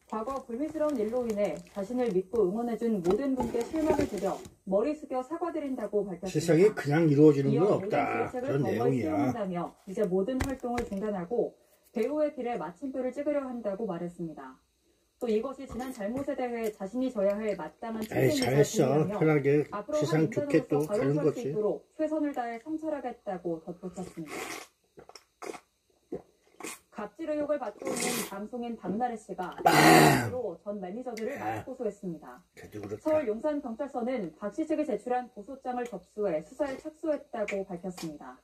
과거 불미스러운 일로 인해 자신을 믿고 응원해준 모든 분께 실망을 드려 머리 숙여 사과드린다고 밝혔습니다. 세상에 그냥 이루어지는 건 없다. 그런 내용이야. 이제 모든 활동을 중단하고 배우의 길에 마침표를 찍으려 한다고 말했습니다. 또 이것이 지난 잘못에 대해 자신이 져야 할 마땅한 책임이다. 잘했어. 편하게 세상 좋게 또 가는 거지. 수 있도록 최선을 다해 성찰하겠다고 덧붙였습니다. 갑질 의혹을 받고 있는 방송인 박나래 씨가 전 매니저들을 맞고소했습니다. 서울 용산경찰서는 박 씨 측이 제출한 고소장을 접수해 수사에 착수했다고 밝혔습니다.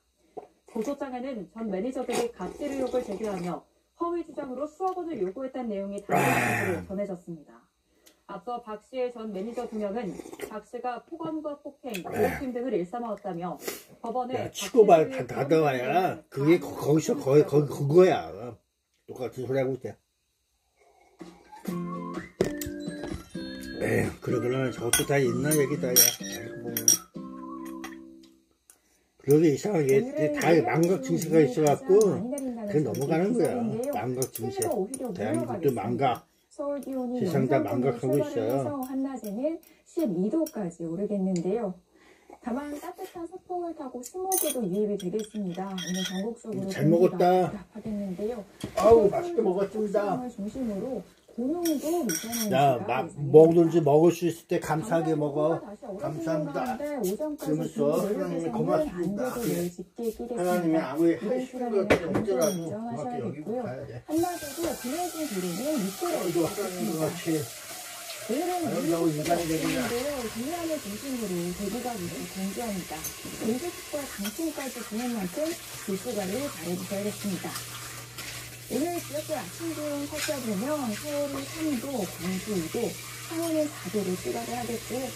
고소장에는 전 매니저들이 갑질 의혹을 제기하며 허위 주장으로 수억 원을 요구했다는 내용이 담긴 것으로 전해졌습니다. 앞서 박 씨의 전 매니저 2명은 박 씨가 폭언과 폭행, 모욕심 등을 일삼아왔다며 법원에 치고 받아와야 그게 거기서 거의 그거야. 똑같은 소리 하고 있대. 에휴, 그러고는 저것도 다 있나 얘기다, 야. 알고 보면. 그러게 이상하게 다 망각 증세가 있어갖고 그게 넘어가는 거야. 망각 증세. 대한민국도 망각. 서울 기온이 세상 다 망각하고 있어요. 한낮에는 12도까지 오르겠는데요. 다만 따뜻한 서풍을 타고 스모그도 유입이 되겠습니다. 오늘 전국적으로 잘 먹었다. 하겠는데요. 아우 맛있게 먹었습니다. 중심으로 공용도 야, 뭐든지 먹을 수 있을 때 감사하게 먹어. 감사합니다. 그러면서 하나님이 고맙습니다. 하나님이 아무리 하시는 것들 언제라도 고맙게 여기고 가야 돼. 한낮에도 그늘진 구름은 밑으로 그렇지. 오늘은 인간이 되는데요. 동해안을 중심으로 대구가 무지 공개합니다. 경기축과 강풍까지 부는 만큼 불수관을 잘해주셔야겠습니다. 오늘 지역별 아침 기온 살펴보면 서울이 3도, 광주 2도, 창원은 4도로 출발을 하겠고요.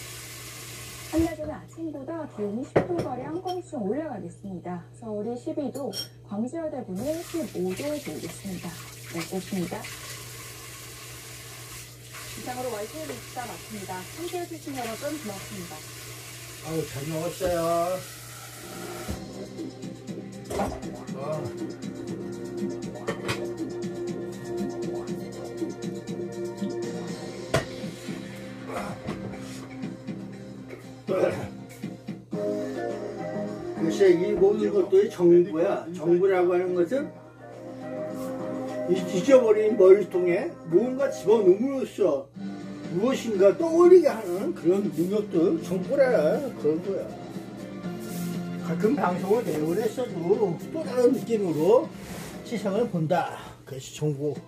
한 달 전에 아침보다 기온이 10도가량 훨씬 올라가겠습니다. 서울이 12도, 광주와 대구는 15도에 들겠습니다. 여기까지입니다. 이상으로 YTN 뉴스가 마칩니다. 함께해 주신 여러분 고맙습니다. 아우, 잘 먹었어요. 글쎄, 이 모든 것들이 정부야. 정부라고 하는 것은 잊어버린 머리통에 뭔가 집어넣음으로써 무엇인가 떠올리게 하는 그런 능력도 정부라 그런 거야. 가끔 방송을 내용을 했어도 또 다른 느낌으로 세상을 본다. 그래서 정부가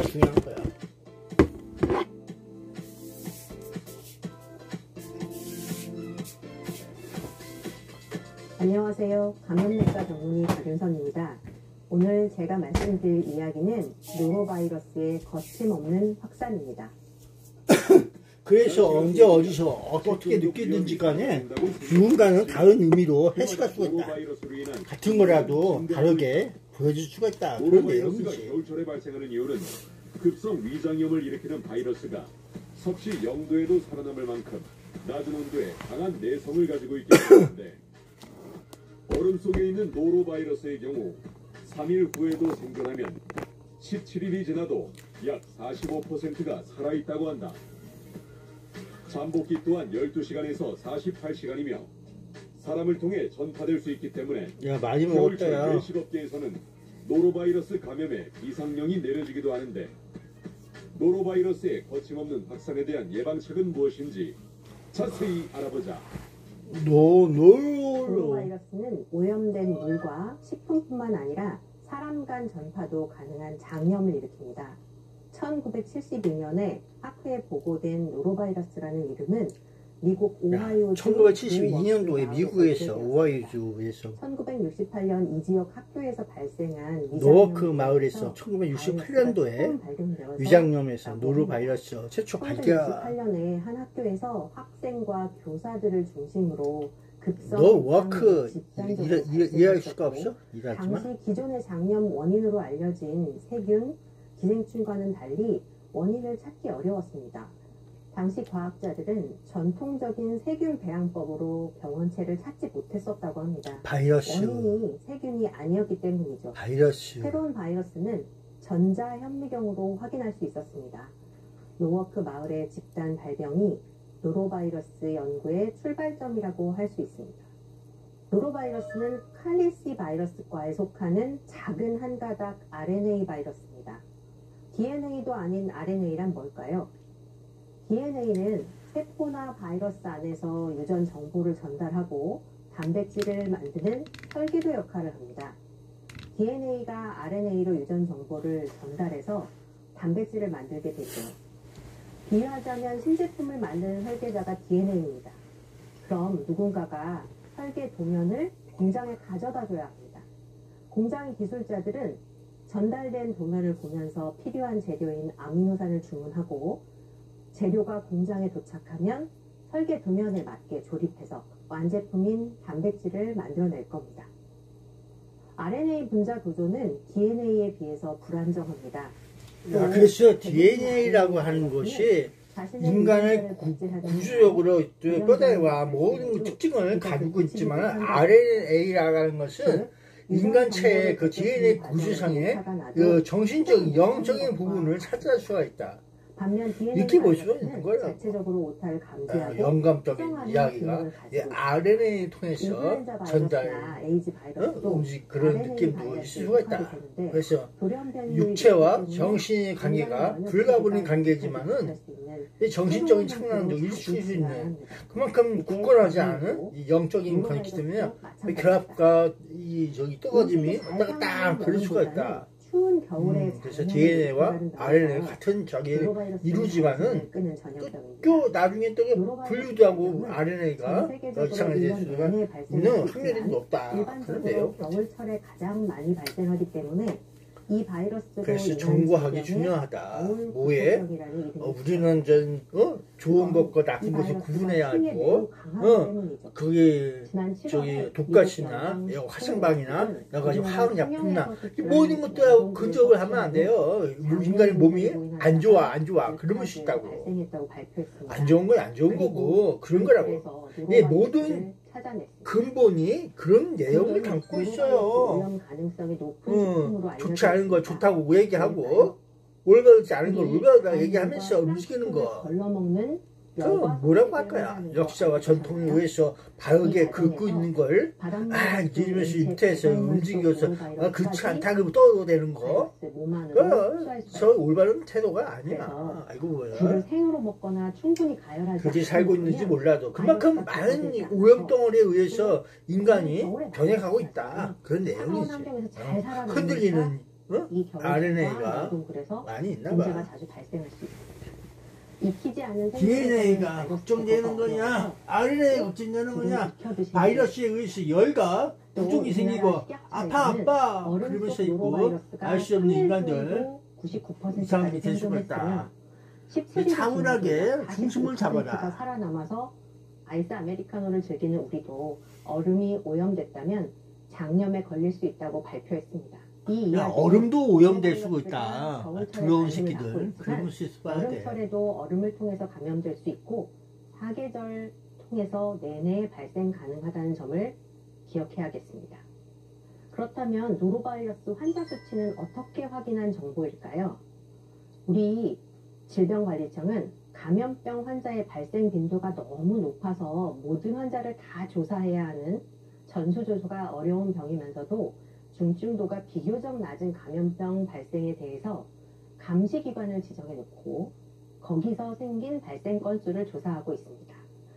중요한 거야. 안녕하세요. 감염내과 전문의 박윤선입니다. 오늘 제가 말씀드릴 이야기는 노로바이러스의 거침없는 확산입니다. 그래서 언제 어디서 어떻게 느끼든지 간에 누군가는 다른 의미로 해석할 수가 있다. 같은 거라도 다르게 보여줄 수가 있다. 그런 내용이지. 겨울철에 발생하는 이유는 급성 위장염을 일으키는 바이러스가 섭씨 0도에도 살아남을 만큼 낮은 온도에 강한 내성을 가지고 있기 때문인데 얼음 속에 있는 노로바이러스의 경우 3일 후에도 생존하면 17일이 지나도 약 45%가 살아있다고 한다. 잠복기 또한 12시간에서 48시간이며 사람을 통해 전파될 수 있기 때문에 야, 많이 먹었다, 야. 겨울철 외식업계에서는 노로바이러스 감염에 비상령이 내려지기도 하는데 노로바이러스의 거침없는 확산에 대한 예방책은 무엇인지 자세히 알아보자. 노로바이러스는 오염된 물과 식품뿐만 아니라 사람 간 전파도 가능한 장염을 일으킵니다. 1972년에 학회에 보고된 노로바이러스라는 이름은 미국 오하이오주 1972년도에 미국에서 오하이오주에서 1968년 이 지역 학교에서 발생한 노워크 마을에서 1968년도에 위장염에서 노로바이러스 최초 발견. 1968년에 한 학교에서 학생과 교사들을 중심으로 급성 노워크 이해할 수가 없어? 당시 기존의 장염 원인으로 알려진 세균, 기생충과는 달리 원인을 찾기 어려웠습니다. 당시 과학자들은 전통적인 세균 배양법으로 병원체를 찾지 못했었다고 합니다. 바이러스. 원인이 세균이 아니었기 때문이죠. 바이러스. 새로운 바이러스는 전자현미경으로 확인할 수 있었습니다. 노워크 마을의 집단 발병이 노로바이러스 연구의 출발점이라고 할 수 있습니다. 노로바이러스는 칼리시 바이러스과에 속하는 작은 한 가닥 RNA 바이러스입니다. DNA도 아닌 RNA란 뭘까요? DNA는 세포나 바이러스 안에서 유전 정보를 전달하고 단백질을 만드는 설계도 역할을 합니다. DNA가 RNA로 유전 정보를 전달해서 단백질을 만들게 되죠. 비유하자면 신제품을 만드는 설계자가 DNA입니다. 그럼 누군가가 설계 도면을 공장에 가져다 줘야 합니다. 공장 기술자들은 전달된 도면을 보면서 필요한 재료인 아미노산을 주문하고 재료가 공장에 도착하면 설계 도면에 맞게 조립해서 완제품인 단백질을 만들어낼 겁니다. RNA 분자 구조는 DNA에 비해서 불안정합니다. 그래서 DNA라고 하는 것이 인간의 구조적으로 뼈대와 모든 특징을 가지고 있지만 RNA라고 하는 것은 인간체의 그 DNA 구조상의 그 정신적인 영적인 부분을 찾을 수가 있다. 반면 이렇게 볼 수가 있는 거예요. 자체적으로 오타를 감지하고 영감적인 이야기가 RNA 통해서 전달, 음식 그런 느낌도 있을 수가 있다. 그래서 육체와 정신의 관계가 불가분의 관계지만은 정신적인 측면도 일치할 수 있는 그만큼 굳건하지 않은 이 영적인 관계 때문에 결합과 이 저기 뜨거짐이 왔다 갔다 그럴 수가 있다. 추운 겨울에 그래서 DNA와 RNA가 같은 저기 이루지만은 또 나중에 또 분류도 하고 RNA가 이상해질 수가 있는 확률이 높다. 일반적으로 겨울철에 가장 많이 발생하기 때문에 이 바이러스로 그래서 인한 정보하기 질병의 중요하다. 거울 뭐에? 구토성이라는 이름이 우리는 좋은 것과 나쁜 것을 구분해야 하고, 그게 독가스나 화생방이나 여러 가지 화학약품나 모든 것들하고 근접을 하면 안 돼요. 인간의 몸이 안 좋아 그러면 수 있다고. 안 좋은 건 안 좋은 거고 그런 거라고. 이 모든 근본이 그런 내용을 담고 있어요. 좋지 않은 거 좋다고 얘기하고 올바르지 않은 걸 올바르다 얘기하면서 움직이는 거. 그 뭐라고 할 거야. 역사와 전통에 의해서 바르게 긋고 있는 걸 이러면서 인터에서 움직여서 그렇지 않다 그러면 떠도되는 거. 저 올바른 태도가 아니야. 아이고 뭐야. 굴을 생으로 먹거나 충분히 가열하지 그렇게 살고 있는지 몰라도 그만큼 많은 오염덩어리에 의해서 인간이 변해가고 있다. 그런 내용이지. 흔들리는 RNA가 많이 있나 문제가 봐. 자주 발생할 수 있습니다. 익히지 않은 DNA가 걱정되는 거냐, RNA가 걱정되는 거냐, 바이러스에 의해서 열과 부종이 생기고 아파 그러면서 있고 알 수 없는 인간들 이상이 될 수가 있다. 차분하게 중심을 잡아라. 살아남아서 아이스 아메리카노를 즐기는 우리도 얼음이 오염됐다면 장염에 걸릴 수 있다고 발표했습니다. 야, 얼음도 오염될 수가 있다. 더러운 새끼들. 그런 수 있어야 돼. 여름철에도 얼음을 통해서 감염될 수 있고 사계절 통해서 내내 발생 가능하다는 점을 기억해야겠습니다. 그렇다면 노로바이러스 환자 수치는 어떻게 확인한 정보일까요? 우리 질병관리청은 감염병 환자의 발생 빈도가 너무 높아서 모든 환자를 다 조사해야 하는 전수조사가 어려운 병이면서도 중증도가 비교적 낮은 감염병 발생에 대해서 감시기관을 지정해 놓고 거기서 생긴 발생 건수를 조사하고 있습니다.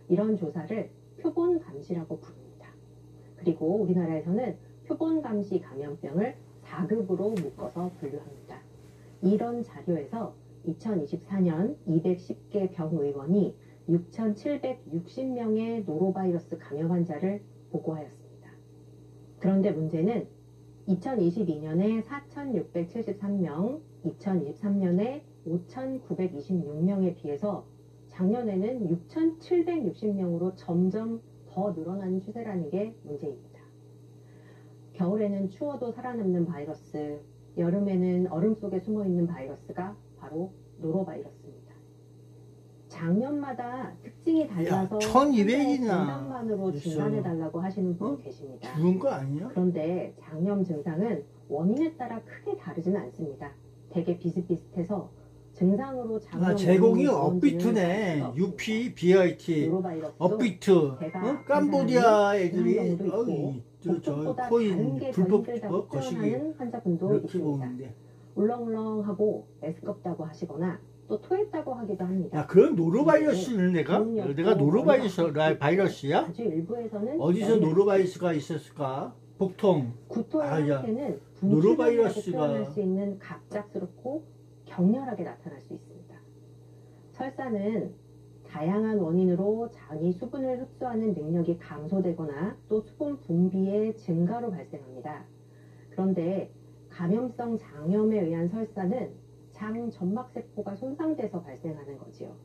이런 조사를 표본 감시라고 부릅니다. 그리고 우리나라에서는 표본 감시 감염병을 4급으로 묶어서 분류합니다. 이런 자료에서 2024년 210개 병의원이 6,760명의 노로바이러스 감염 환자를 보고하였습니다. 그런데 문제는 2022년에 4,673명, 2023년에 5,926명에 비해서 작년에는 6,760명으로 점점 더 늘어나는 추세라는 게 문제입니다. 겨울에는 추워도 살아남는 바이러스, 여름에는 얼음 속에 숨어있는 바이러스가 바로 노로바이러스입니다. 작년마다 특징이 달라서 1200이나 진단만으로 진단해달라고 하시는 분이 계십니다. 죽은 거 아니야? 그런데 장염 증상은 원인에 따라 크게 다르지는 않습니다. 되게 비슷비슷해서 증상으로 장염 제공이 업비트네. UP, BIT, 업비트, 캄보디아 애들이 저 코인 불법 거시기 환자분도 이렇게 있습니다. 보는데. 울렁울렁하고 메스껍다고 하시거나 또 토했다고 하기도 합니다. 야, 그럼 노로바이러스는 내가 노로바이러스 바이러스야? 아주 일부에서는 어디서 노로바이러스가 있었을까? 복통. 구토의 상태는 노로바이러스가 표현할 수 있는 갑작스럽고 격렬하게 나타날 수 있습니다. 설사는 다양한 원인으로 장이 수분을 흡수하는 능력이 감소되거나 또 수분 분비의 증가로 발생합니다. 그런데 감염성 장염에 의한 설사는 장 점막세포가 손상돼서 발생하는 거지요.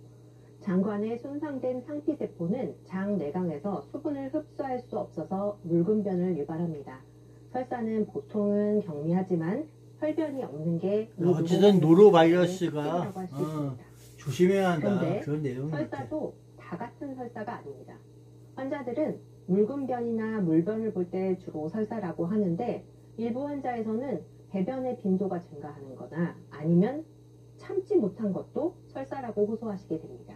장관에 손상된 상피세포는 장 내강에서 수분을 흡수할 수 없어서 묽은변을 유발합니다. 설사는 보통은 경미하지만 혈변이 없는 게 어쨌든 노로바이러스가 조심해야 한다. 그런데 그런 내용. 설사도 다 같은 설사가 아닙니다. 환자들은 묽은변이나 물변을 볼 때 주로 설사라고 하는데 일부 환자에서는 배변의 빈도가 증가하는 거나 아니면 참지 못한 것도 설사라고 호소하시게 됩니다.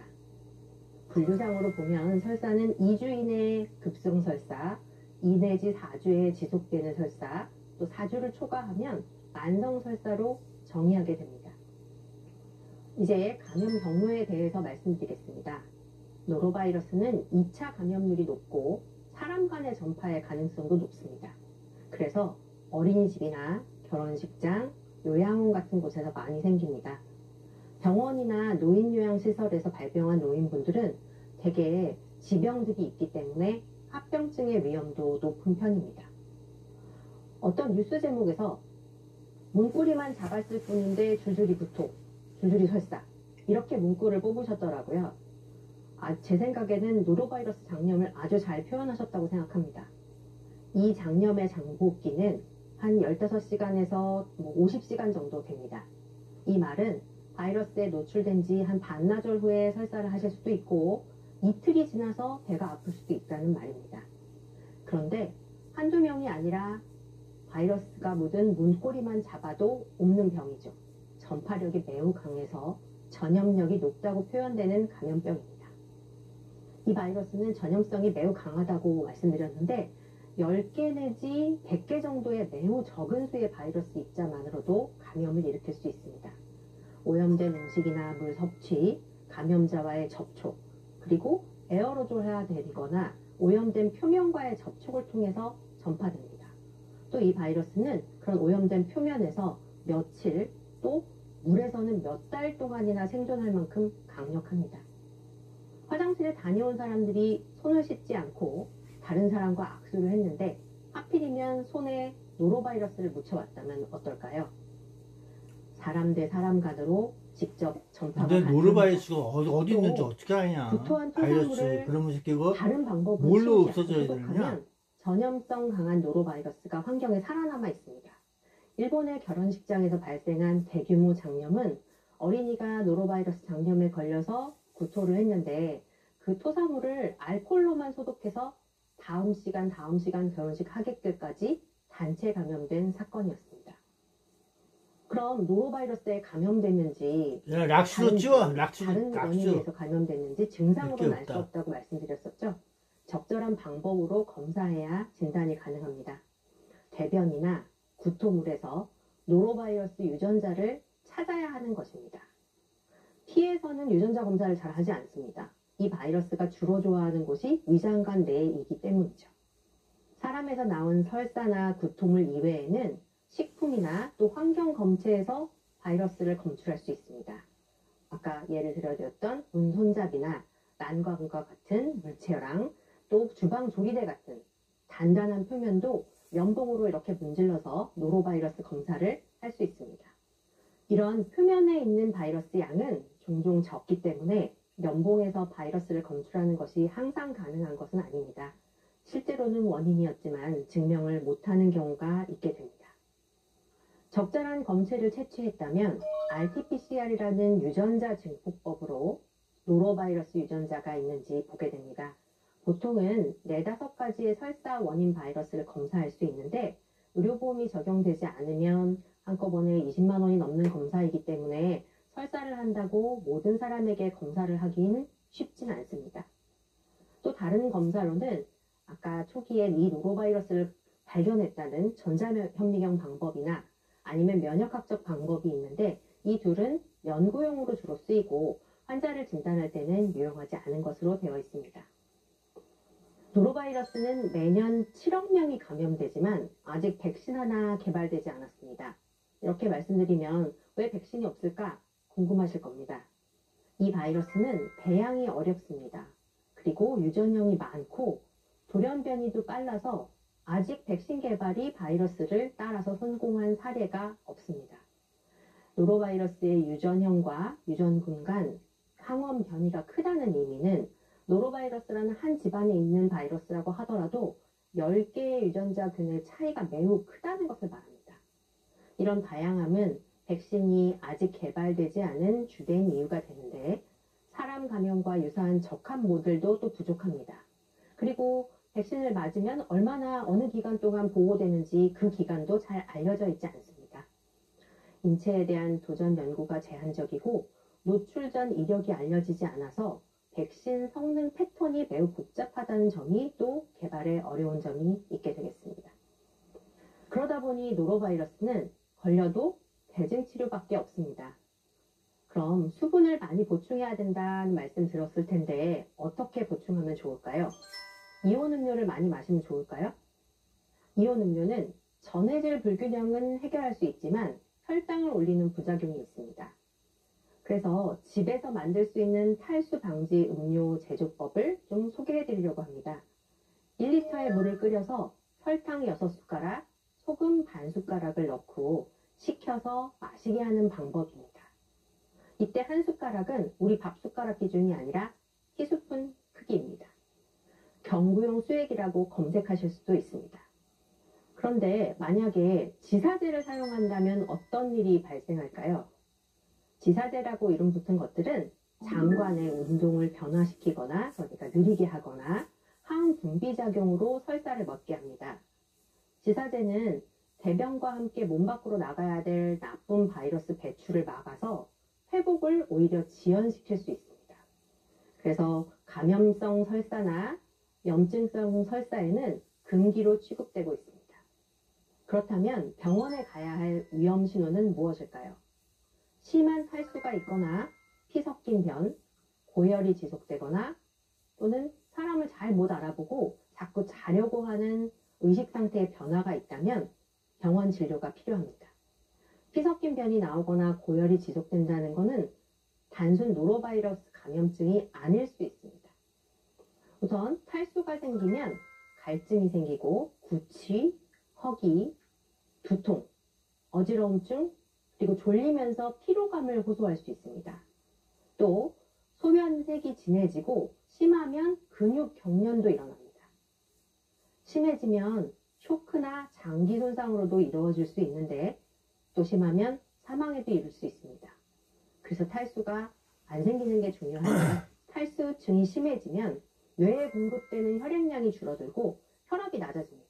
분류상으로 보면 설사는 2주 이내 급성 설사, 2 내지 4주에 지속되는 설사, 또 4주를 초과하면 만성 설사로 정의하게 됩니다. 이제 감염 경로에 대해서 말씀드리겠습니다. 노로바이러스는 2차 감염률이 높고 사람 간의 전파의 가능성도 높습니다. 그래서 어린이집이나 결혼식장, 요양원 같은 곳에서 많이 생깁니다. 병원이나 노인요양시설에서 발병한 노인분들은 대개 지병들이 있기 때문에 합병증의 위험도 높은 편입니다. 어떤 뉴스 제목에서 문고리만 잡았을 뿐인데 줄줄이 구토, 줄줄이 설사 이렇게 문구를 뽑으셨더라고요. 제 생각에는 노로바이러스 장염을 아주 잘 표현하셨다고 생각합니다. 이 장염의 장복기는 한 15시간에서 50시간 정도 됩니다. 이 말은 바이러스에 노출된 지 한 반나절 후에 설사를 하실 수도 있고 이틀이 지나서 배가 아플 수도 있다는 말입니다. 그런데 한두 명이 아니라 바이러스가 묻은 문고리만 잡아도 옮는 병이죠. 전파력이 매우 강해서 전염력이 높다고 표현되는 감염병입니다. 이 바이러스는 전염성이 매우 강하다고 말씀드렸는데 10개 내지 100개 정도의 매우 적은 수의 바이러스 입자만으로도 감염을 일으킬 수 있습니다. 오염된 음식이나 물 섭취, 감염자와의 접촉, 그리고 에어로졸화되거나 오염된 표면과의 접촉을 통해서 전파됩니다. 또 이 바이러스는 그런 오염된 표면에서 며칠 또 물에서는 몇 달 동안이나 생존할 만큼 강력합니다. 화장실에 다녀온 사람들이 손을 씻지 않고 다른 사람과 악수를 했는데 하필이면 손에 노로바이러스를 묻혀왔다면 어떨까요? 사람 대 사람 간으로 직접 전파가 근데 노로바이러스가 어디 있는지 어떻게 아냐? 구토한 바이러스 토사물을 그러면 새끼가 다른 방법으로 뭘로 치우지 않고 없어져야 되느냐? 소독하면 전염성 강한 노로바이러스가 환경에 살아남아 있습니다. 일본의 결혼식장에서 발생한 대규모 장염은 어린이가 노로바이러스 장염에 걸려서 구토를 했는데 그 토사물을 알코올로만 소독해서 다음 시간 결혼식 하객들까지 단체 감염된 사건이었습니다. 그럼 노로바이러스에 감염됐는지 락스로 찌워. 다른 원인에서 감염됐는지 증상으로는 알 수 없다고 말씀드렸었죠. 적절한 방법으로 검사해야 진단이 가능합니다. 대변이나 구토물에서 노로바이러스 유전자를 찾아야 하는 것입니다. 피에서는 유전자 검사를 잘 하지 않습니다. 이 바이러스가 주로 좋아하는 곳이 위장관 내이기 때문이죠. 사람에서 나온 설사나 구토물 이외에는 식품이나 또 환경 검체에서 바이러스를 검출할 수 있습니다. 아까 예를 들어드렸던 문손잡이나 난과금과 같은 물체랑 또 주방 조리대 같은 단단한 표면도 면봉으로 이렇게 문질러서 노로바이러스 검사를 할 수 있습니다. 이런 표면에 있는 바이러스 양은 종종 적기 때문에 면봉에서 바이러스를 검출하는 것이 항상 가능한 것은 아닙니다. 실제로는 원인이었지만 증명을 못하는 경우가 있게 됩니다. 적절한 검체를 채취했다면 RT-PCR이라는 유전자 증폭법으로 노로바이러스 유전자가 있는지 보게 됩니다. 보통은 4-5가지의 설사 원인 바이러스를 검사할 수 있는데 의료보험이 적용되지 않으면 한꺼번에 20만 원이 넘는 검사이기 때문에 설사를 한다고 모든 사람에게 검사를 하긴 쉽진 않습니다. 또 다른 검사로는 아까 초기에 이 노로바이러스를 발견했다는 전자현미경 방법이나 아니면 면역학적 방법이 있는데 이 둘은 연구용으로 주로 쓰이고 환자를 진단할 때는 유용하지 않은 것으로 되어 있습니다. 노로바이러스는 매년 7억 명이 감염되지만 아직 백신 하나 개발되지 않았습니다. 이렇게 말씀드리면 왜 백신이 없을까 궁금하실 겁니다. 이 바이러스는 배양이 어렵습니다. 그리고 유전형이 많고 돌연변이도 빨라서 아직 백신 개발이 바이러스를 따라서 성공한 사례가 없습니다. 노로바이러스의 유전형과 유전군 간 항원 변이가 크다는 의미는 노로바이러스라는 한 집안에 있는 바이러스라고 하더라도 10개의 유전자균의 차이가 매우 크다는 것을 말합니다. 이런 다양함은 백신이 아직 개발되지 않은 주된 이유가 되는데 사람 감염과 유사한 적합 모델도 또 부족합니다. 그리고 백신을 맞으면 얼마나 어느 기간 동안 보호되는지 그 기간도 잘 알려져 있지 않습니다. 인체에 대한 도전 연구가 제한적이고 노출 전 이력이 알려지지 않아서 백신 성능 패턴이 매우 복잡하다는 점이 또 개발에 어려운 점이 있게 되겠습니다. 그러다 보니 노로바이러스는 걸려도 대증 치료밖에 없습니다. 그럼 수분을 많이 보충해야 된다는 말씀 들었을 텐데 어떻게 보충하면 좋을까요? 이온 음료를 많이 마시면 좋을까요? 이온 음료는 전해질 불균형은 해결할 수 있지만 혈당을 올리는 부작용이 있습니다. 그래서 집에서 만들 수 있는 탈수 방지 음료 제조법을 좀 소개해 드리려고 합니다. 1리터의 물을 끓여서 설탕 6숟가락, 소금 반 숟가락을 넣고 식혀서 마시게 하는 방법입니다. 이때 한 숟가락은 우리 밥 숟가락 기준이 아니라 티스푼 크기입니다. 경구용 수액이라고 검색하실 수도 있습니다. 그런데 만약에 지사제를 사용한다면 어떤 일이 발생할까요? 지사제라고 이름 붙은 것들은 장관의 운동을 변화시키거나 그러니까 느리게 하거나 항분비작용으로 설사를 멎게 합니다. 지사제는 대변과 함께 몸 밖으로 나가야 될 나쁜 바이러스 배출을 막아서 회복을 오히려 지연시킬 수 있습니다. 그래서 감염성 설사나 염증성 설사에는 금기로 취급되고 있습니다. 그렇다면 병원에 가야 할 위험 신호는 무엇일까요? 심한 탈수가 있거나 피 섞인 변, 고열이 지속되거나 또는 사람을 잘 못 알아보고 자꾸 자려고 하는 의식 상태의 변화가 있다면 병원 진료가 필요합니다. 피 섞인 변이 나오거나 고열이 지속된다는 것은 단순 노로바이러스 감염증이 아닐 수 있습니다. 우선 탈수가 생기면 갈증이 생기고 구취, 허기, 두통, 어지러움증, 그리고 졸리면서 피로감을 호소할 수 있습니다. 또 소변색이 진해지고 심하면 근육 경련도 일어납니다. 심해지면 쇼크나 장기 손상으로도 이루어질 수 있는데 또 심하면 사망에도 이를 수 있습니다. 그래서 탈수가 안 생기는 게 중요하지만 탈수증이 심해지면 뇌에 공급되는 혈액량이 줄어들고 혈압이 낮아집니다.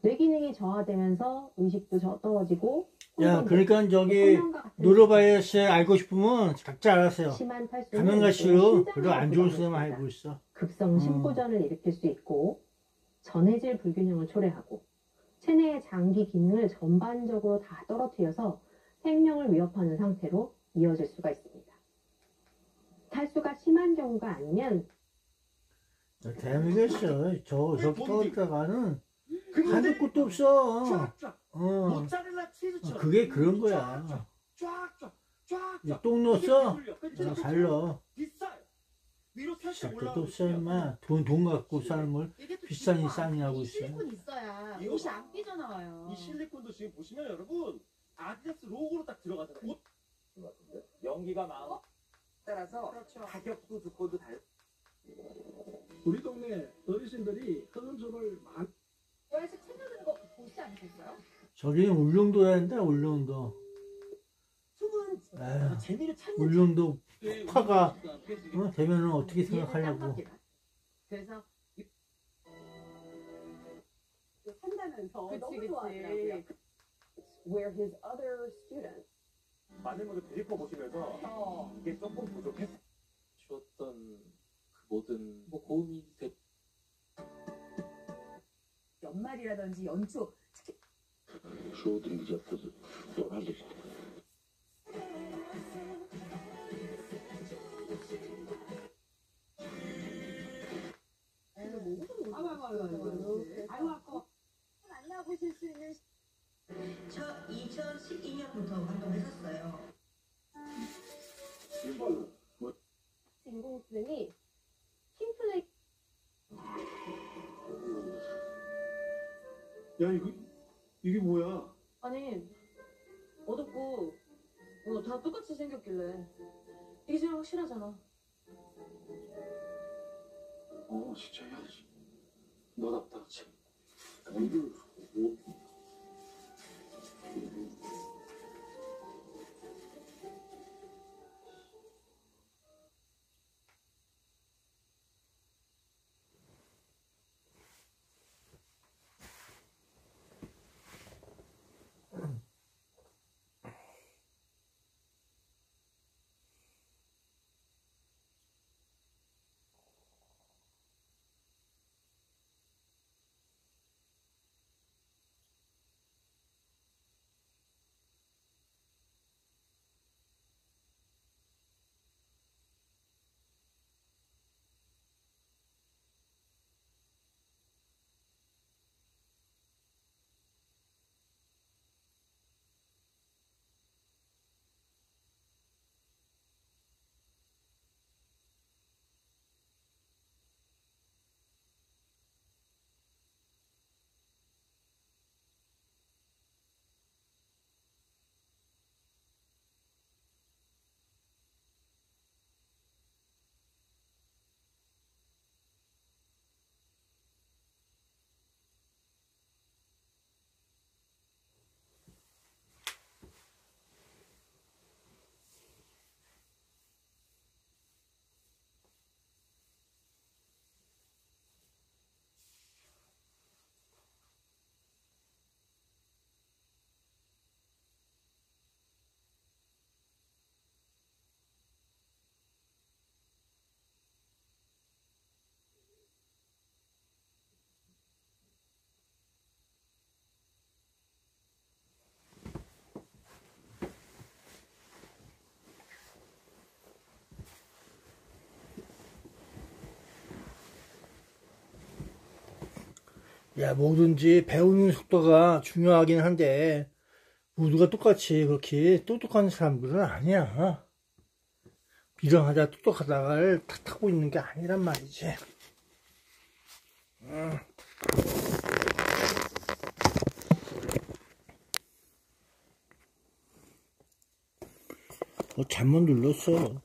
뇌 기능이 저하되면서 의식도 떨어지고 야, 그러니까 저기 노로바이러스 알고 싶으면 각자 알아서요. 가면 갈수록 별로 안 좋은 수만 알고 있어. 급성 심부전을 일으킬 수 있고 전해질 불균형을 초래하고 체내의 장기 기능을 전반적으로 다 떨어뜨려서 생명을 위협하는 상태로 이어질 수가 있습니다. 탈수가 심한 경우가 아니면 대한민국에서 저기 떠있다가는 한도 끝도 없어. 모짜렐라 치즈처럼 그게 그런 거야. 똥 넣었어? 잘 넣어. 비싸요. 위로 살짝 끝도 올라가고 없어, 임마. 돈 갖고 사는 걸 비싸니 싸니 하고 있어. 실리콘 있어야 옷이 안 삐져나와요. 이 실리콘도 지금 보시면 여러분 아디다스 로고로 딱 들어가잖아요. 옷 같은데 연기가 마음 따라서 가격도 조건도 달. 우리 동네 어르신들이 흑염소를 많이 고양이집 챙겨드는 거 보시지 않으셨어요? 저기는 울릉도야, 울릉도. 재미를 찾는 울릉도 파가 되면은 어떻게 생각하려고. 그래서 한다면서 너무 좋아하더라고요. Where his other students 많은 분들 데리고 보시면서 이게 조금 부족했어. 주었던 그 모든 고음이 연말이라든지 연초 특히 주어든 기자들 하듯이 아이고 아까 만나보실 수 있는 저 2012년부터 활동했었어요. 인공지능이 팀플레이 야 이게 뭐야? 아니 어둡고 뭐 다 똑같이 생겼길래 이게 제일 확실하잖아. 진짜 야 너답다 참. 이걸 야, 뭐든지 배우는 속도가 중요하긴 한데, 모두가 똑같이 그렇게 똑똑한 사람들은 아니야. 비정하다 똑똑하다를 탓하고 있는 게 아니란 말이지. 잘못 눌렀어.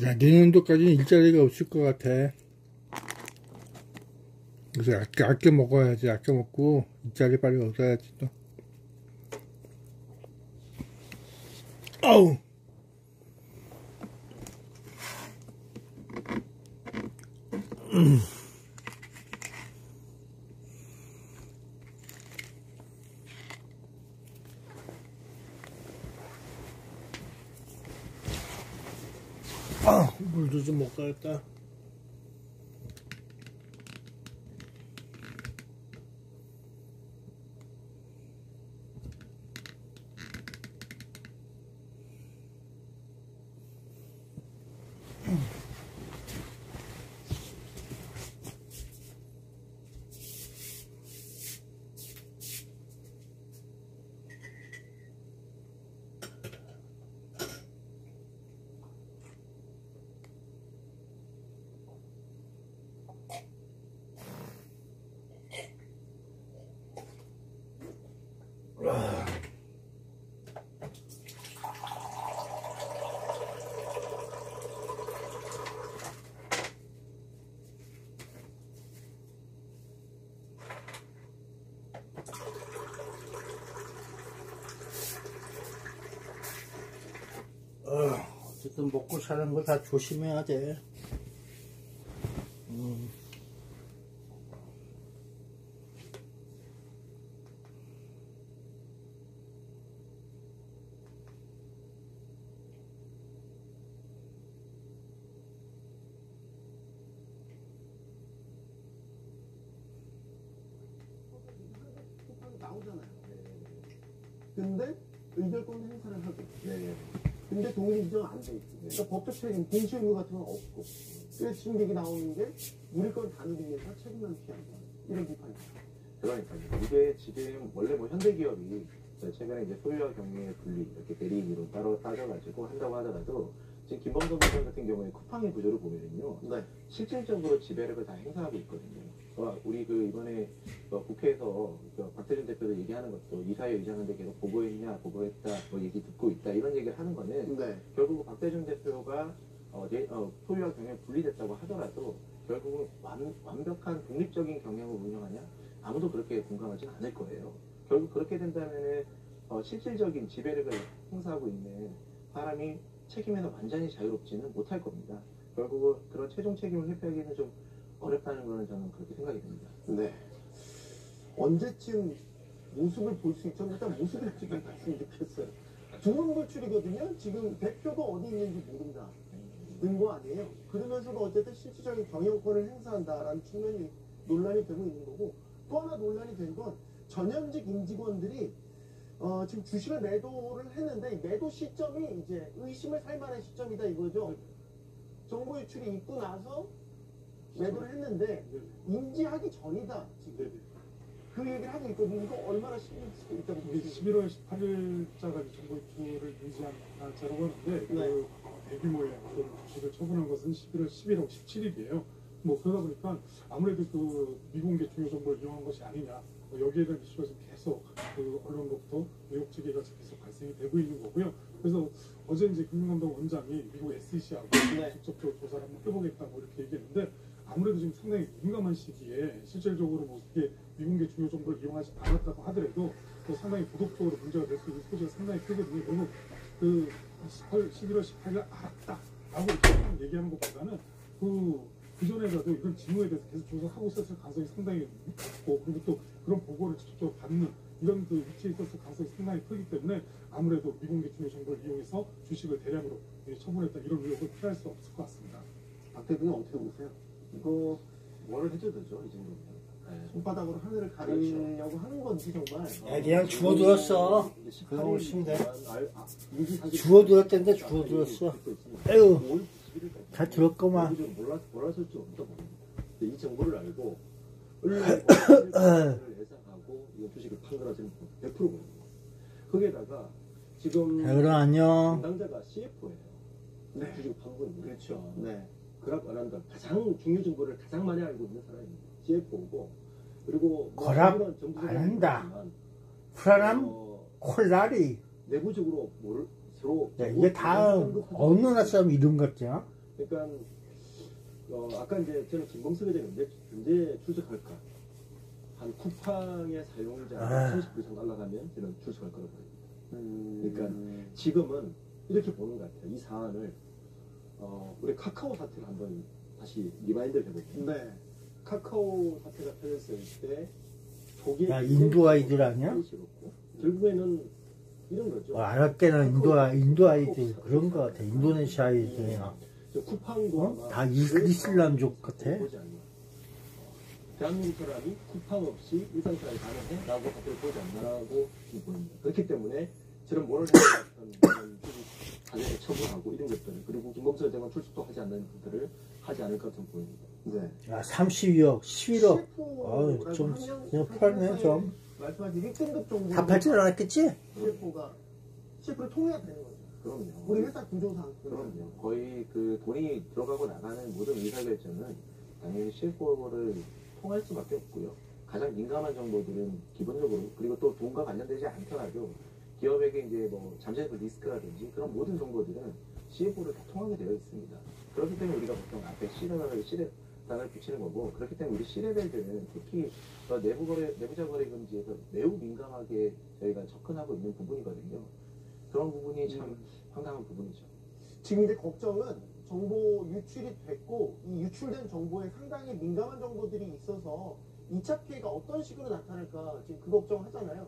야, 내년도까지는 일자리가 없을 것 같아. 그래서 아껴 먹어야지. 아껴 먹고 일자리 빨리 얻어야지 또. 어우. 물도 좀 먹어야겠다. 어쨌든 먹고 사는 거 다 조심해야 돼. 나오잖아요. 근데 의결권 행사를 하고. 근데 동의 인정 안 돼 있고. 그러니까 법적 책임, 공시 의무 같은 건 없고. 그래서 지금 얘기 나오는 게 우리 건 다 누리면서 책임만 피한다. 이런 비판이죠. 그러니까요. 이게 지금 원래 뭐 현대기업이 최근에 이제 소유와 경영의 분리 이렇게 대리인으로 따로 따져가지고 한다고 하더라도 지금 김범선 부장 같은 경우에 쿠팡의 구조를 보면요, 실질적으로 지배력을 다 행사하고 있거든요. 우리 이번에 국회에서 박태준 대표도 얘기하는 것도 이사회 의장한테 계속 보고했냐, 보고했다, 뭐 얘기 듣고 있다 이런 얘기를 하는 거는 결국 박태준 대표가 소유와 경영이 분리됐다고 하더라도 결국은 완벽한 독립적인 경영을 운영하냐? 아무도 그렇게 공감하지는 않을 거예요. 결국 그렇게 된다면은 실질적인 지배력을 행사하고 있는 사람이 책임에서 완전히 자유롭지는 못할 겁니다. 결국은 그런 최종 책임을 회피하기는 좀 어렵다는 거는 저는 그렇게 생각이 듭니다. 네. 언제쯤 모습을 볼 수 있죠? 일단 모습을 지금 봤으면 좋겠어요. 중앙불출이거든요. 지금 대표가 어디 있는지 모른다. 는 거 아니에요. 그러면서도 어쨌든 실질적인 경영권을 행사한다라는 측면이 논란이 되고 있는 거고, 또 하나 논란이 된 건 전현직 임직원들이 지금 주식을 매도를 했는데 매도 시점이 이제 의심을 살 만한 시점이다 이거죠. 정보 유출이 있고 나서 매도를 했는데 인지하기 전이다 지금. 그 얘기를 하고 있거든요. 이거 얼마나 신경 쓰고 있다고 보시죠? 11월 18일자가 정보 유출을 인지한 날짜라고 하는데 그 대규모의 주식을 처분한 것은 11월 10일하고 17일이에요. 뭐 그러다 보니까 아무래도 그 미공개 중요 정보를 이용한 것이 아니냐, 여기에 대한 이슈가 지금 계속 언론으로부터 의혹 제기가 계속 발생이 되고 있는 거고요. 그래서 어제 이제 금융감독 원장이 미국 SEC하고 직접적으로 조사를 한번 해보겠다고 이렇게 얘기했는데, 아무래도 지금 상당히 민감한 시기에 실질적으로 뭐 그게 미공개 중요 정보를 이용하지 않았다고 하더라도 또 상당히 도덕적으로 문제가 될 수 있는 소지가 상당히 크거든요. 그리고 그 11월 18일 알았다라고 이렇게 얘기하는 것보다는 그 전에라도 이런 징후에 대해서 계속 조사하고 있었을 가능성이 상당히 높고, 그리고 또 그런 보고를 직접적으로 받는 이런 위치에 있었을 가능성이 상당히 크기 때문에 아무래도 미공개 중요 정보를 이용해서 주식을 대량으로 처분했다, 이런 의혹을 피할 수 없을 것 같습니다. 박 대표님 어떻게 보세요? 이거 뭐를 해도 되죠, 이 정도면. 손바닥으로 하늘을 가리려고 하는 건지 정말. 그냥 주워들었어. 그거 오시면 돼. 주워들었던데 주워들었어. 에휴, 다 들었구만. 몰랐을 줄 없다 봅니다. 이 정보를 알고 예상하고 이 주식을 판 거라서는 100% 보입니다. 거기에다가 지금 그럼 안녕. 담당자가 CFO예요. 주식 판 거는 그렇죠. 그라고 안 한다. 가장 중요 정보를 가장 많이 알고 있는 사람입니다. CFO고, 그리고 거랍 안 한다. 불안함 콜라리. 내부적으로 서로 이게 다 어느 나라 사람 이름 같죠? 그러니까 아까 이제 저는 김범석 회장이 언제 출석할까? 한 쿠팡의 사용자 30% 이상 날라가면 저는 출석할 거라고 봅니다. 그러니까 지금은 이렇게 보는 것 같아요. 이 사안을 우리 카카오 사태를 한번 다시 리마인드를 해볼게요. 네. 카카오 사태가 터졌을 때 조기 야, 인도 아이들 아니야? 결국에는 이런 거죠. 알았게나 인도 아이들 그런 거 같아. 인도네시아 아이들이나. 다 이슬람족 같아. 대한민국 사람이 쿠팡 없이 일상생활이 가능해? 라고 답을 보지 않나라고 보입니다. 그렇기 때문에 저런 모럴 같은 가정에 처분하고 이런 것들을, 그리고 김범수 대만 출석도 하지 않는 것들을 하지 않을 것 같은 보입니다. 네. 야, 32억, 11억. 좀, 그냥 팔네, 좀. 말씀하신 1등급 정도. 다 팔진 않았겠지? CF를 통해야 되는 거죠. 그럼요. 우리 회사 구조상. 그럼요. 거의 그 돈이 들어가고 나가는 모든 의사결정은 당연히 CF를 통할 수밖에 없고요. 가장 민감한 정보들은 기본적으로, 그리고 또 돈과 관련되지 않더라도 기업에게 이제 뭐 잠재적 리스크라든지 그런 모든 정보들은 CF를 다 통하게 되어 있습니다. 그렇기 때문에 우리가 보통 앞에 C단을 붙이는 거고, 그렇기 때문에 우리 C레벨들은 특히 내부자 거래 금지에서 매우 민감하게 저희가 접근하고 있는 부분이거든요. 그런 부분이 참 황당한 부분이죠. 지금 이제 걱정은 정보 유출이 됐고, 이 유출된 정보에 상당히 민감한 정보들이 있어서 2차 피해가 어떤 식으로 나타날까 지금 그 걱정을 하잖아요.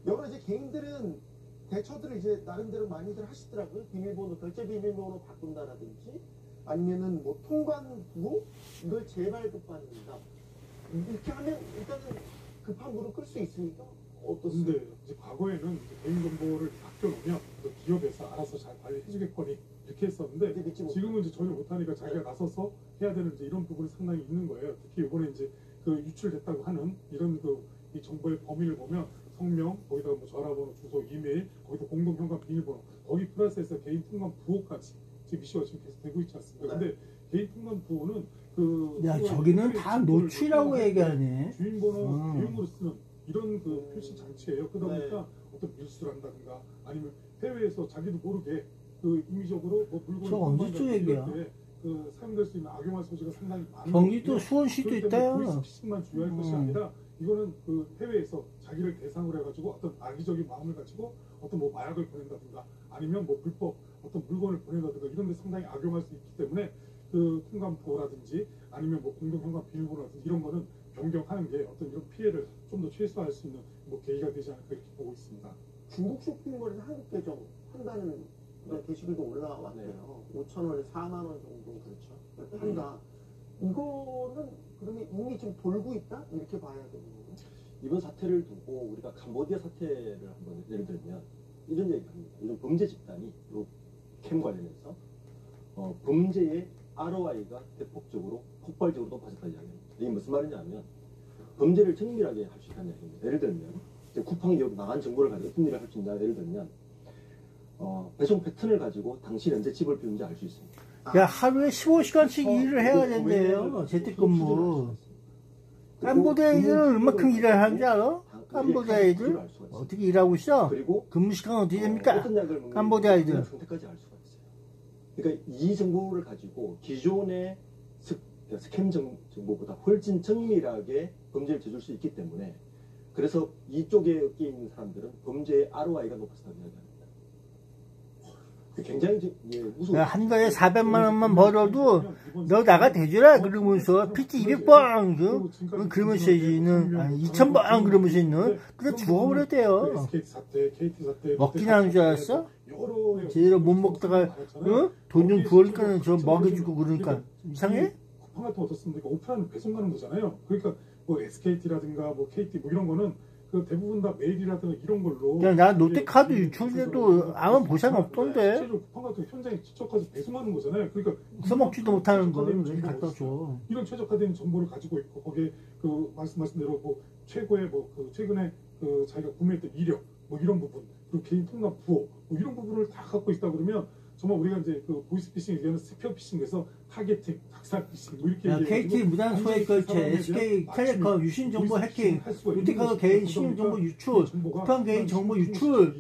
여러 이제 개인들은 대처들을 이제 나름대로 많이들 하시더라고요. 비밀번호, 결제 비밀번호 바꾼다라든지 아니면은 뭐 통관부 이걸 재발급받는다. 이렇게 하면 일단은 급한 물을 끌 수 있으니까 어떻습니까? 근데 이제 과거에는 이제 개인정보를 맡겨놓으면 그 기업에서 알아서 잘 관리해주겠거니 이렇게 했었는데, 지금은 이제 전혀 못하니까 자기가 나서서 해야 되는 이제 이런 부분이 상당히 있는 거예요. 특히 이번에 이제 그 유출됐다고 하는 이런 이 정보의 범위를 보면 성명, 거기다 뭐 전화번호, 주소, 이메일, 거기다 공동현관 비밀번호, 거기 플러스해서 개인 통관 부호까지 지금 이슈가 지금 계속 되고 있지 않습니까? 근데 개인 통관 부호는 야, 저기는 다 노출이라고 얘기하네. 주인번호 대용으로 쓰는 이런 그 표시 장치예요. 그러다 보니까 어떤 밀수를 한다든가 아니면 해외에서 자기도 모르게 그 임의적으로 뭐 물건을 저 언제쯤 얘기야? 그 사용될 수 있는 악용할 소지가 상당히 많은 경기도 수원시도 있다요. 보이스피싱만 주의할 것이 아니라 이거는 그 해외에서 자기를 대상으로 해가지고 어떤 악의적인 마음을 가지고 어떤 뭐 마약을 보낸다든가 아니면 뭐 불법 어떤 물건을 보낸다든가 이런 데 상당히 악용할 수 있기 때문에 그 통관부호라든지 아니면 뭐 공동현관 비밀번호라든지 이런 거는 변경하는 게 어떤 이런 피해를 좀 더 최소화할 수 있는 뭐 계기가 되지 않을까 이렇게 보고 있습니다. 중국 쇼핑몰에서 한국 계정 한다는 게시글도 올라왔어요. 5,000원에 4만 원 정도 그렇죠. 한다. 이거는 그러면 이미 지금 돌고 있다 이렇게 봐야 되는 거예요. 이번 사태를 두고 우리가 캄보디아 사태를 한번 예를 들면 이런 얘기를 합니다. 요즘 범죄 집단이 캠 관련해서 범죄의 ROI가 대폭적으로 폭발적으로 높아졌다는 이야기입니다. 이게 무슨 말이냐면 범죄를 정밀하게 할 수 있다는 이야기입니다. 예를 들면 이제 쿠팡이 나간 정보를 가지고 어떤 일을 할 수 있냐. 예를 들면 배송 패턴을 가지고 당신이 언제 집을 비운지 알 수 있습니다. 야, 하루에 15시간씩 일을 해야 된대요. 재택근무. 캄보디아 애들은 얼마큼 일을 하는지 알아? 캄보디아 애들? 어떻게 일하고 있어? 근무 시간 어떻게 됩니까? 캄보디아 애들. 상태까지 알 수가 있어요. 그러니까 이 정보를 가지고 기존의 스캠 정보보다 훨씬 정밀하게 범죄를 저질 수 있기 때문에 그래서 이쪽에 엮여 있는 사람들은 범죄의 ROI가 높아졌다고 이야기합니다. 굉장히 무서워. 한 달에 400만 원만 벌어도 너 나가 대주라 그러면서 PT 200번 그러면서 있는 2000번 그러면서 있는 그래 죽어버렸대요. 먹긴 하는 줄 알았어? 제대로 못 먹다가 돈 좀 부으니까 저 먹여주고 그러니까 이상해? 쿠팡 같은 거 어떻습니까? 오프라인 배송 가는 거잖아요. 그러니까 뭐 SKT라든가 뭐 KT 뭐 이런 거는 그 대부분 다 메일이라든가 이런 걸로. 야, 나 롯데카드 유출돼도 아무 보상 없던데. 실제로 쿠팡 같은 현장에 직접 가서 배송하는 거잖아요. 그러니까 써먹지도 못하는 걸 왜 갖다 줘. 이런 최적화된 정보를 가지고 있고 거기에 그 말씀하신 대로 뭐 최고의 뭐 그 최근에 그 자기가 구매했던 이력 뭐 이런 부분 그리고 개인 통관 부호 뭐 이런 부분을 다 갖고 있다 그러면 정말 우리가 이제 그 보이스피싱 얘기하는 스피어 피싱에서 타겟팅, 작살 피싱 뭐 이렇게 KT 무단 소액 결제, SK 텔레콤 유신 정보 해킹, 롯데카드 개인 신용 정보 유출, 쿠팡 개인 정보 유출,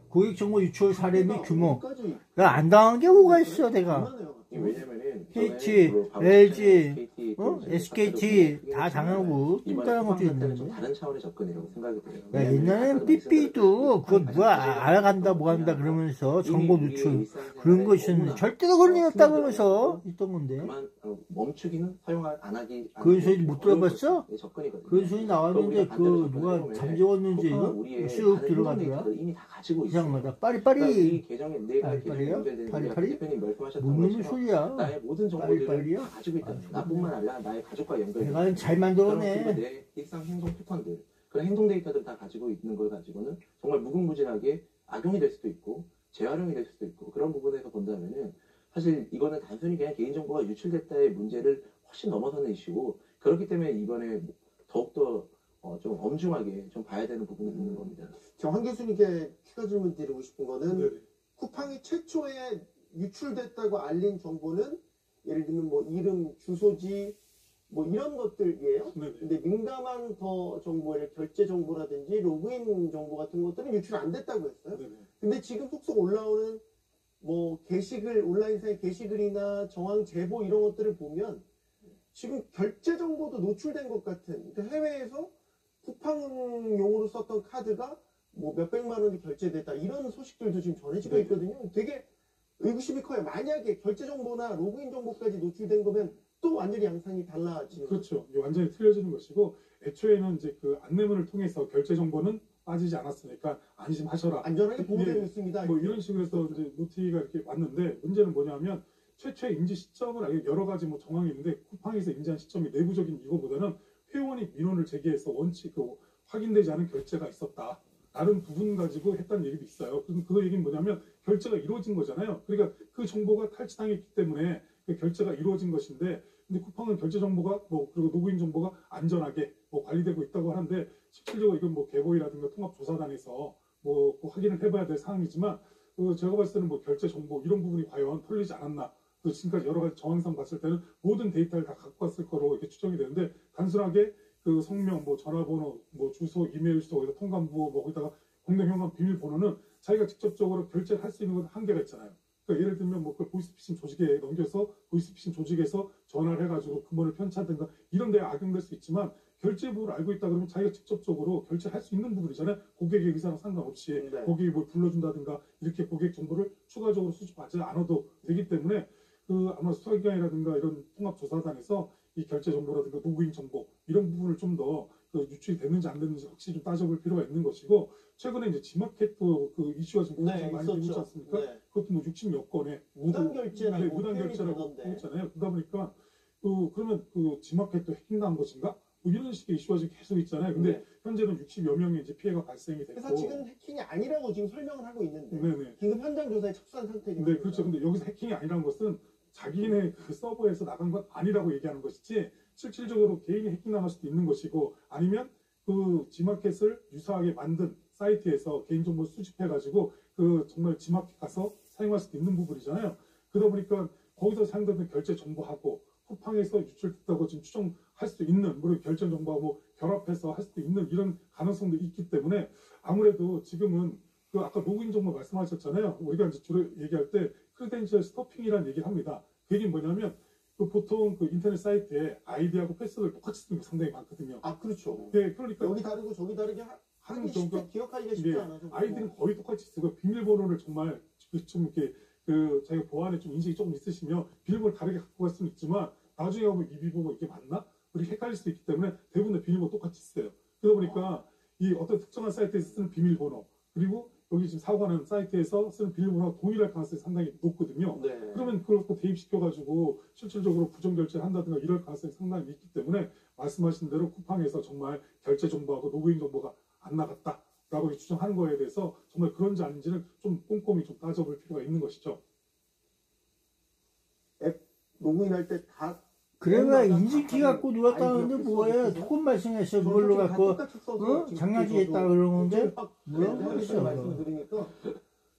고객 정보 유출 사례 및 규모 안 당한 게 뭐가 있어, 내가. 왜냐면은 KT, LG, SKT 다 당하고 찐따란 것도 있는데. 좀 다른 차원의 접근이라고 생각이 돼요. 야, 옛날에는 삐삐도 그거 누가 알아간다 뭐 한다 그러면서 정보 누출 그런 거 있었는데 절대로 그런 일 없다 그러면서 있던 건데. 다만 멈추기는 사용 안 하기. 그런 소리 못 들어봤어? 접근이거든요. 그런 소리 나왔는데 그 누가 잠재웠는지 쓱 들어가더라. 이미 다 가지고 이상하다. 빠리빠리. 이 계정에 내가 계정이 대표님 말씀하셨던 무슨 소리야? 나의 모든 정보들을 다 가지고 있다. 나뿐만 아니라 나의 가족과 연결. 내가 잘 만들어내. 내 일상 행동 패턴들, 그런 행동 데이터들을 다 가지고 있는 걸 가지고는 정말 무궁무진하게 악용이 될 수도 있고 재활용이 될 수도 있고 그런 부분에서 본다면은 사실 이거는 단순히 그냥 개인정보가 유출됐다의 문제를 훨씬 넘어서는 이슈고 그렇기 때문에 이번에 더욱더 좀 엄중하게 좀 봐야 되는 부분이 있는 겁니다. 저 황 교수님께 추가 질문 드리고 싶은 거는 쿠팡이 최초에 유출됐다고 알린 정보는 예를 들면 뭐 이름, 주소지 뭐 이런 것들이에요. 근데 민감한 더 정보를 결제 정보라든지 로그인 정보 같은 것들은 유출 안 됐다고 했어요. 근데 지금 속속 올라오는 뭐 게시글, 온라인상의 게시글이나 정황 제보 이런 것들을 보면 지금 결제 정보도 노출된 것 같은, 그러니까 해외에서 쿠팡용으로 썼던 카드가 뭐 몇백만 원이 결제됐다 이런 소식들도 지금 전해지고 있거든요. 되게 의구심이 커요. 만약에 결제 정보나 로그인 정보까지 노출된 거면 또 완전히 양상이 달라지는. 그렇죠. 이게 완전히 틀려지는 것이고 애초에는 이제 그 안내문을 통해서 결제 정보는 빠지지 않았으니까 안심하셔라. 안전하게 보호되고 있습니다. 뭐 이런 식으로 해서 이제 노티가 이렇게 왔는데 문제는 뭐냐면 최초의 인지 시점을 아예 여러 가지 뭐 정황이 있는데 쿠팡에서 인지한 시점이 내부적인 이거보다는 회원이 민원을 제기해서 원칙 확인되지 않은 결제가 있었다. 다른 부분 가지고 했다는 얘기도 있어요. 그럼 그 얘기는 뭐냐면 결제가 이루어진 거잖아요. 그러니까 그 정보가 탈취당했기 때문에 그 결제가 이루어진 것인데 근데 쿠팡은 결제 정보가 뭐 그리고 로그인 정보가 안전하게 뭐 관리되고 있다고 하는데 실질적으로 이건 뭐 개보이라든가 통합조사단에서 뭐 확인을 해봐야 될 사항이지만 제가 봤을 때는 뭐 결제 정보 이런 부분이 과연 털리지 않았나. 지금까지 여러 가지 정황상 봤을 때는 모든 데이터를 다 갖고 왔을 거로 이렇게 추정이 되는데 단순하게 그 성명, 뭐 전화번호, 뭐 주소, 이메일 주소, 거기다 통관부, 뭐 거기다가 공동현관 비밀번호는 자기가 직접적으로 결제를 할 수 있는 건 한계가 있잖아요. 그러니까 예를 들면 뭐 그 보이스피싱 조직에 넘겨서 보이스피싱 조직에서 전화를 해가지고 금번을 편차든가 이런 데에 악용될 수 있지만 결제 부분을 알고 있다 그러면 자기가 직접적으로 결제할 수 있는 부분이잖아요. 고객의 의사랑 상관없이 고객이 뭘 불러준다든가 이렇게 고객 정보를 추가적으로 수집하지 않아도 되기 때문에 아마 수사기관이라든가 이런 통합조사단에서 이 결제 정보라든가 로그인 정보 이런 부분을 좀 더 유출이 됐는지 안 됐는지 확실히 좀 따져볼 필요가 있는 것이고 최근에 이제 지마켓도 그 이슈가 좀 많이 되고 있지 않습니까? 그것도 뭐 60몇 건에 무단 결제나 무단 결제라고 했잖아요. 그러다 보니까 그러면 그 지마켓도 해킹당한 것인가? 뭐 이런 식의 이슈가 지금 계속 있잖아요. 근데 현재는 60여 명의 이제 피해가 발생이 됐고. 그래서 지금 해킹이 아니라고 지금 설명을 하고 있는데 네네. 지금 현장 조사에 착수한 상태입니다. 네, 그렇죠. 근데 여기서 해킹이 아니라는 것은 자기네 그 서버에서 나간 건 아니라고 얘기하는 것이지 실질적으로 개인이 해킹당할 수도 있는 것이고 아니면 그 지마켓을 유사하게 만든 사이트에서 개인정보 수집해가지고 그 정말 지마켓 가서 사용할 수도 있는 부분이잖아요. 그러다 보니까 거기서 사용되는 결제 정보하고 쿠팡에서 유출됐다고 지금 추정할 수 있는 물론 결제 정보하고 결합해서 할 수도 있는 이런 가능성도 있기 때문에 아무래도 지금은 그 아까 로그인 정보 말씀하셨잖아요. 우리가 이제 주로 얘기할 때 크레덴셜 스토핑이라는 얘기를 합니다. 그 얘기는 뭐냐면 그 보통 그 인터넷 사이트에 아이디하고 패스워드를 똑같이 쓰는 게 상당히 많거든요. 아 그렇죠. 네, 그러니까 여기 다르고 저기 다르게 하는 경우가 기억하기가 쉽지 않아요. 아이들은 거의 똑같이 쓰고 비밀번호를 정말 좀 이렇게 자기가 보안에 좀 인식이 조금 있으시면 비밀번호 다르게 갖고 갈 수는 있지만 나중에 보면 이 비밀번호 이게 맞나? 우리 헷갈릴 수도 있기 때문에 대부분 비밀번호 똑같이 써요. 그러다 보니까 이 어떤 특정한 사이트에서 쓰는 비밀번호 그리고 여기 지금 사고하는 사이트에서 쓰는 비밀번호가 동일할 가능성이 상당히 높거든요. 그러면 그걸 또 대입시켜가지고 실질적으로 부정결제를 한다든가 이럴 가능성이 상당히 있기 때문에 말씀하신 대로 쿠팡에서 정말 결제 정보하고 로그인 정보가 안 나갔다라고 추정하는 거에 대해서 정말 그런지 아닌지는 좀 꼼꼼히 좀 따져볼 필요가 있는 것이죠. 앱 로그인할 때 다 그래가 인식키 갖고 누가 따는데 뭐해? 조금 말씀했어. 그걸로 갖고 장난치겠다 그러는데 뭐라고 하겠어. 말씀을 드리니까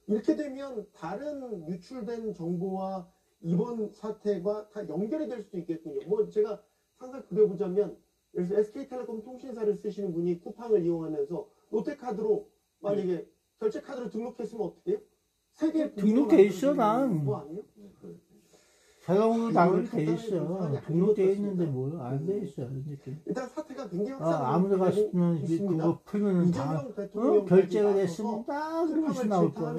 이렇게 되면 다른 유출된 정보와 이번 사태가 다 연결이 될 수도 있겠군요. 뭐 제가 상상 그려보자면 예를 들어서 SK텔레콤 통신사를 쓰시는 분이 쿠팡을 이용하면서 롯데카드로 만약에 결제카드로 등록했으면 어떻게 해요? 세계 등록돼 있어, 난. 뭐 아니에요? 자동으로 나가게 돼 있어. 등록돼 있는데 뭐 안 돼 있어. 일단 사태가 굉장히 아무데 가서는 그거 풀면은 다 결제가 됐으면 딱 그러면서 나올 거야.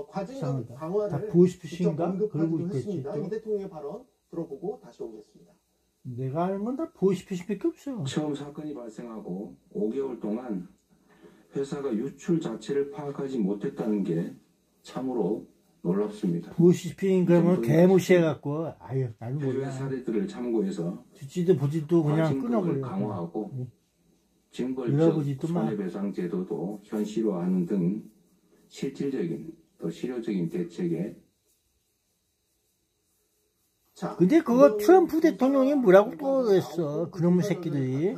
과징금 강화를 다 보이스피싱인가? 직접 그러고 언급하기도 있겠지. 했습니다. 이 대통령의 발언 들어보고 다시 오겠습니다. 내가 알는 건 다 보이스피싱밖에 없어. 처음 사건이 발생하고 5개월 동안 회사가 유출 자체를 파악하지 못했다는 게 참으로 놀랍습니다. 보이스피싱 그러면 개무시해갖고 아유 나는 해외 몰라. 사례들을 참고해서 듣지도 보지도 그냥 과징금을 끊어버려. 강화하고 징벌적 밀어보지도 마. 손해배상 제도도 현실화하는 등 실질적인 또 실효적인 대책에 근데 그거 트럼프 대통령이 뭐라고 또 했어. 그놈의 새끼들이.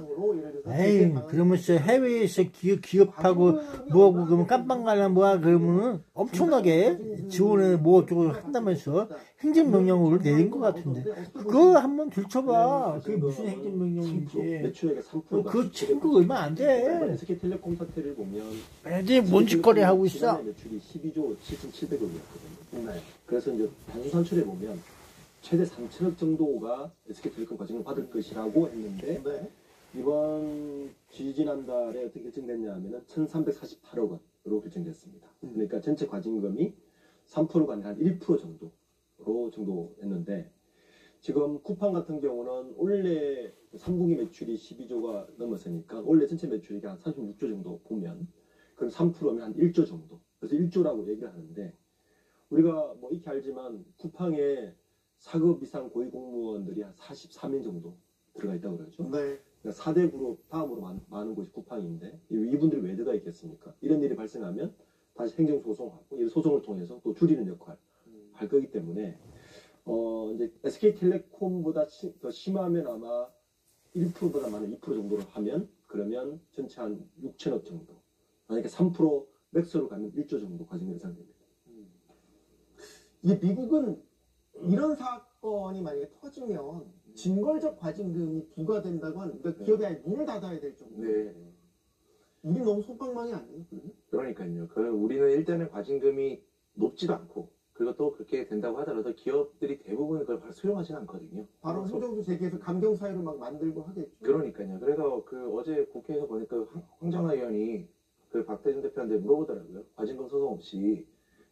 에이, 그러면서 해외에서 기업하고 뭐하고 그러면 깜빵가나 뭐야 그러면은 엄청나게 지원을 뭐 어쩌고 한다면서 행정명령으로 내린 것 같은데. 그거 한번 들춰봐. 그게 무슨 행정명령인지. 매출액의 3%가 그거 친구 얼마 안 돼. SK텔레콤 사태를 보면 애들이 뭔 짓거리 하고 있어. 지난해 매출이 12조 7,700억이었거든요. 그래서 이제 단순 산출해 보면 최대 3천억 정도가 SK텔레콤 과징금을 받을 것이라고 했는데 이번 지지난달에 어떻게 결정됐냐 하면은 1,348억 원으로 결정됐습니다. 그러니까 전체 과징금이 3%가 아니라 한 1% 정도 했는데 지금 쿠팡 같은 경우는 올해 3분기 매출이 12조가 넘었으니까 올해 전체 매출이 한 36조 정도 보면 그럼 3%면 한 1조 정도. 그래서 1조라고 얘기를 하는데 우리가 뭐 익히 알지만 쿠팡에 4급 이상 고위공무원들이 한 43인 정도 들어가 있다고 그러죠. 네. 그러니까 4대 그룹 다음으로 많은 곳이 쿠팡인데 이분들이 왜 들어가 있겠습니까? 이런 일이 발생하면 다시 행정소송하고 이 소송을 통해서 또 줄이는 역할 할 거기 때문에 이제 SK텔레콤보다 더 심하면 아마 1%보다 많은 2% 정도를 하면 그러면 전체 한 6천억 정도. 만약에 3% 맥스로 가면 1조 정도 과징금 예상됩니다. 이게 미국은 이런 사건이 만약에 터지면 징벌적 과징금이 부과된다고 하는 그러니까 기업이 아예 문을 닫아야 될 정도. 네. 우리 너무 솜방망이 아니에요? 그러니까요. 우리는 일단은 과징금이 높지도 않고 그리고 또 그렇게 된다고 하더라도 기업들이 대부분 그걸 바로 수용하지는 않거든요. 바로 행정부 제기해서 감경 사유를 막 만들고 하겠죠. 그러니까요. 그래서 어제 국회에서 보니까 황정아 의원이 박대중 대표한테 물어보더라고요. 과징금 소송 없이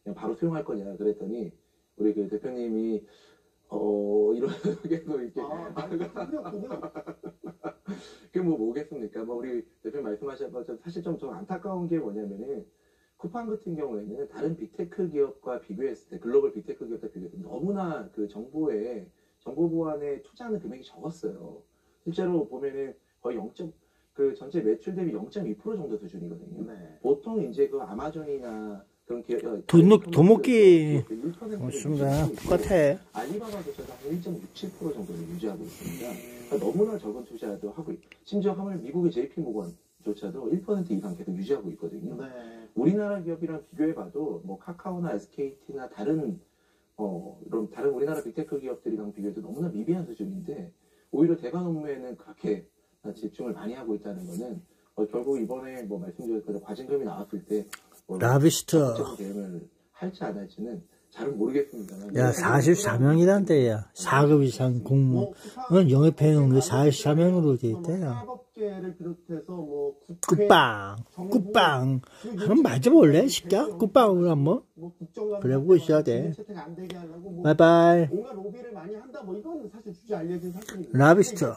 그냥 바로 수용할 거냐 그랬더니 우리 대표님이 이러게도 이렇게 그게 뭐겠습니까? 우리 대표님 말씀하셔서 사실 좀 안타까운 게 뭐냐면은 쿠팡 같은 경우에는 다른 빅테크 기업과 비교했을 때 글로벌 빅테크 기업과 비교했을 때 너무나 정보 보안에 투자하는 금액이 적었어요. 실제로 보면은 거의 전체 매출 대비 0.2% 정도 수준이거든요. 보통 이제 아마존이나 그런 기업 도먹기 없습니다. 똑같아. 알리바바조차도 한 1.67% 정도를 유지하고 있습니다. 그러니까 너무나 적은 투자도 하고 심지어 하물 미국의 JP모건조차도 1% 이상 계속 유지하고 있거든요. 우리나라 기업이랑 비교해봐도 카카오나 SKT나 다른 우리나라 빅테크 기업들이랑 비교해도 너무나 미비한 수준인데 오히려 대관 업무에는 그렇게 집중을 많이 하고 있다는 거는 결국 이번에 말씀드렸던 과징금이 나왔을 때 라비스터. 대응을 할지 안 할지는 잘은 모르겠습니다만. 야, 44명이란데, 야. 4급 이상 공무원 영입해놓은 게 44명으로 돼 있다, 야. 사법계를 비롯해서 굿빵. 한번 맞아볼래? 시켜? 굿빵으로 한번? 그래보고 있어야 돼. 바이바이. 뭔가 로비를 많이 한다 이건 사실 주제 알려진 사실이고. 라비스터.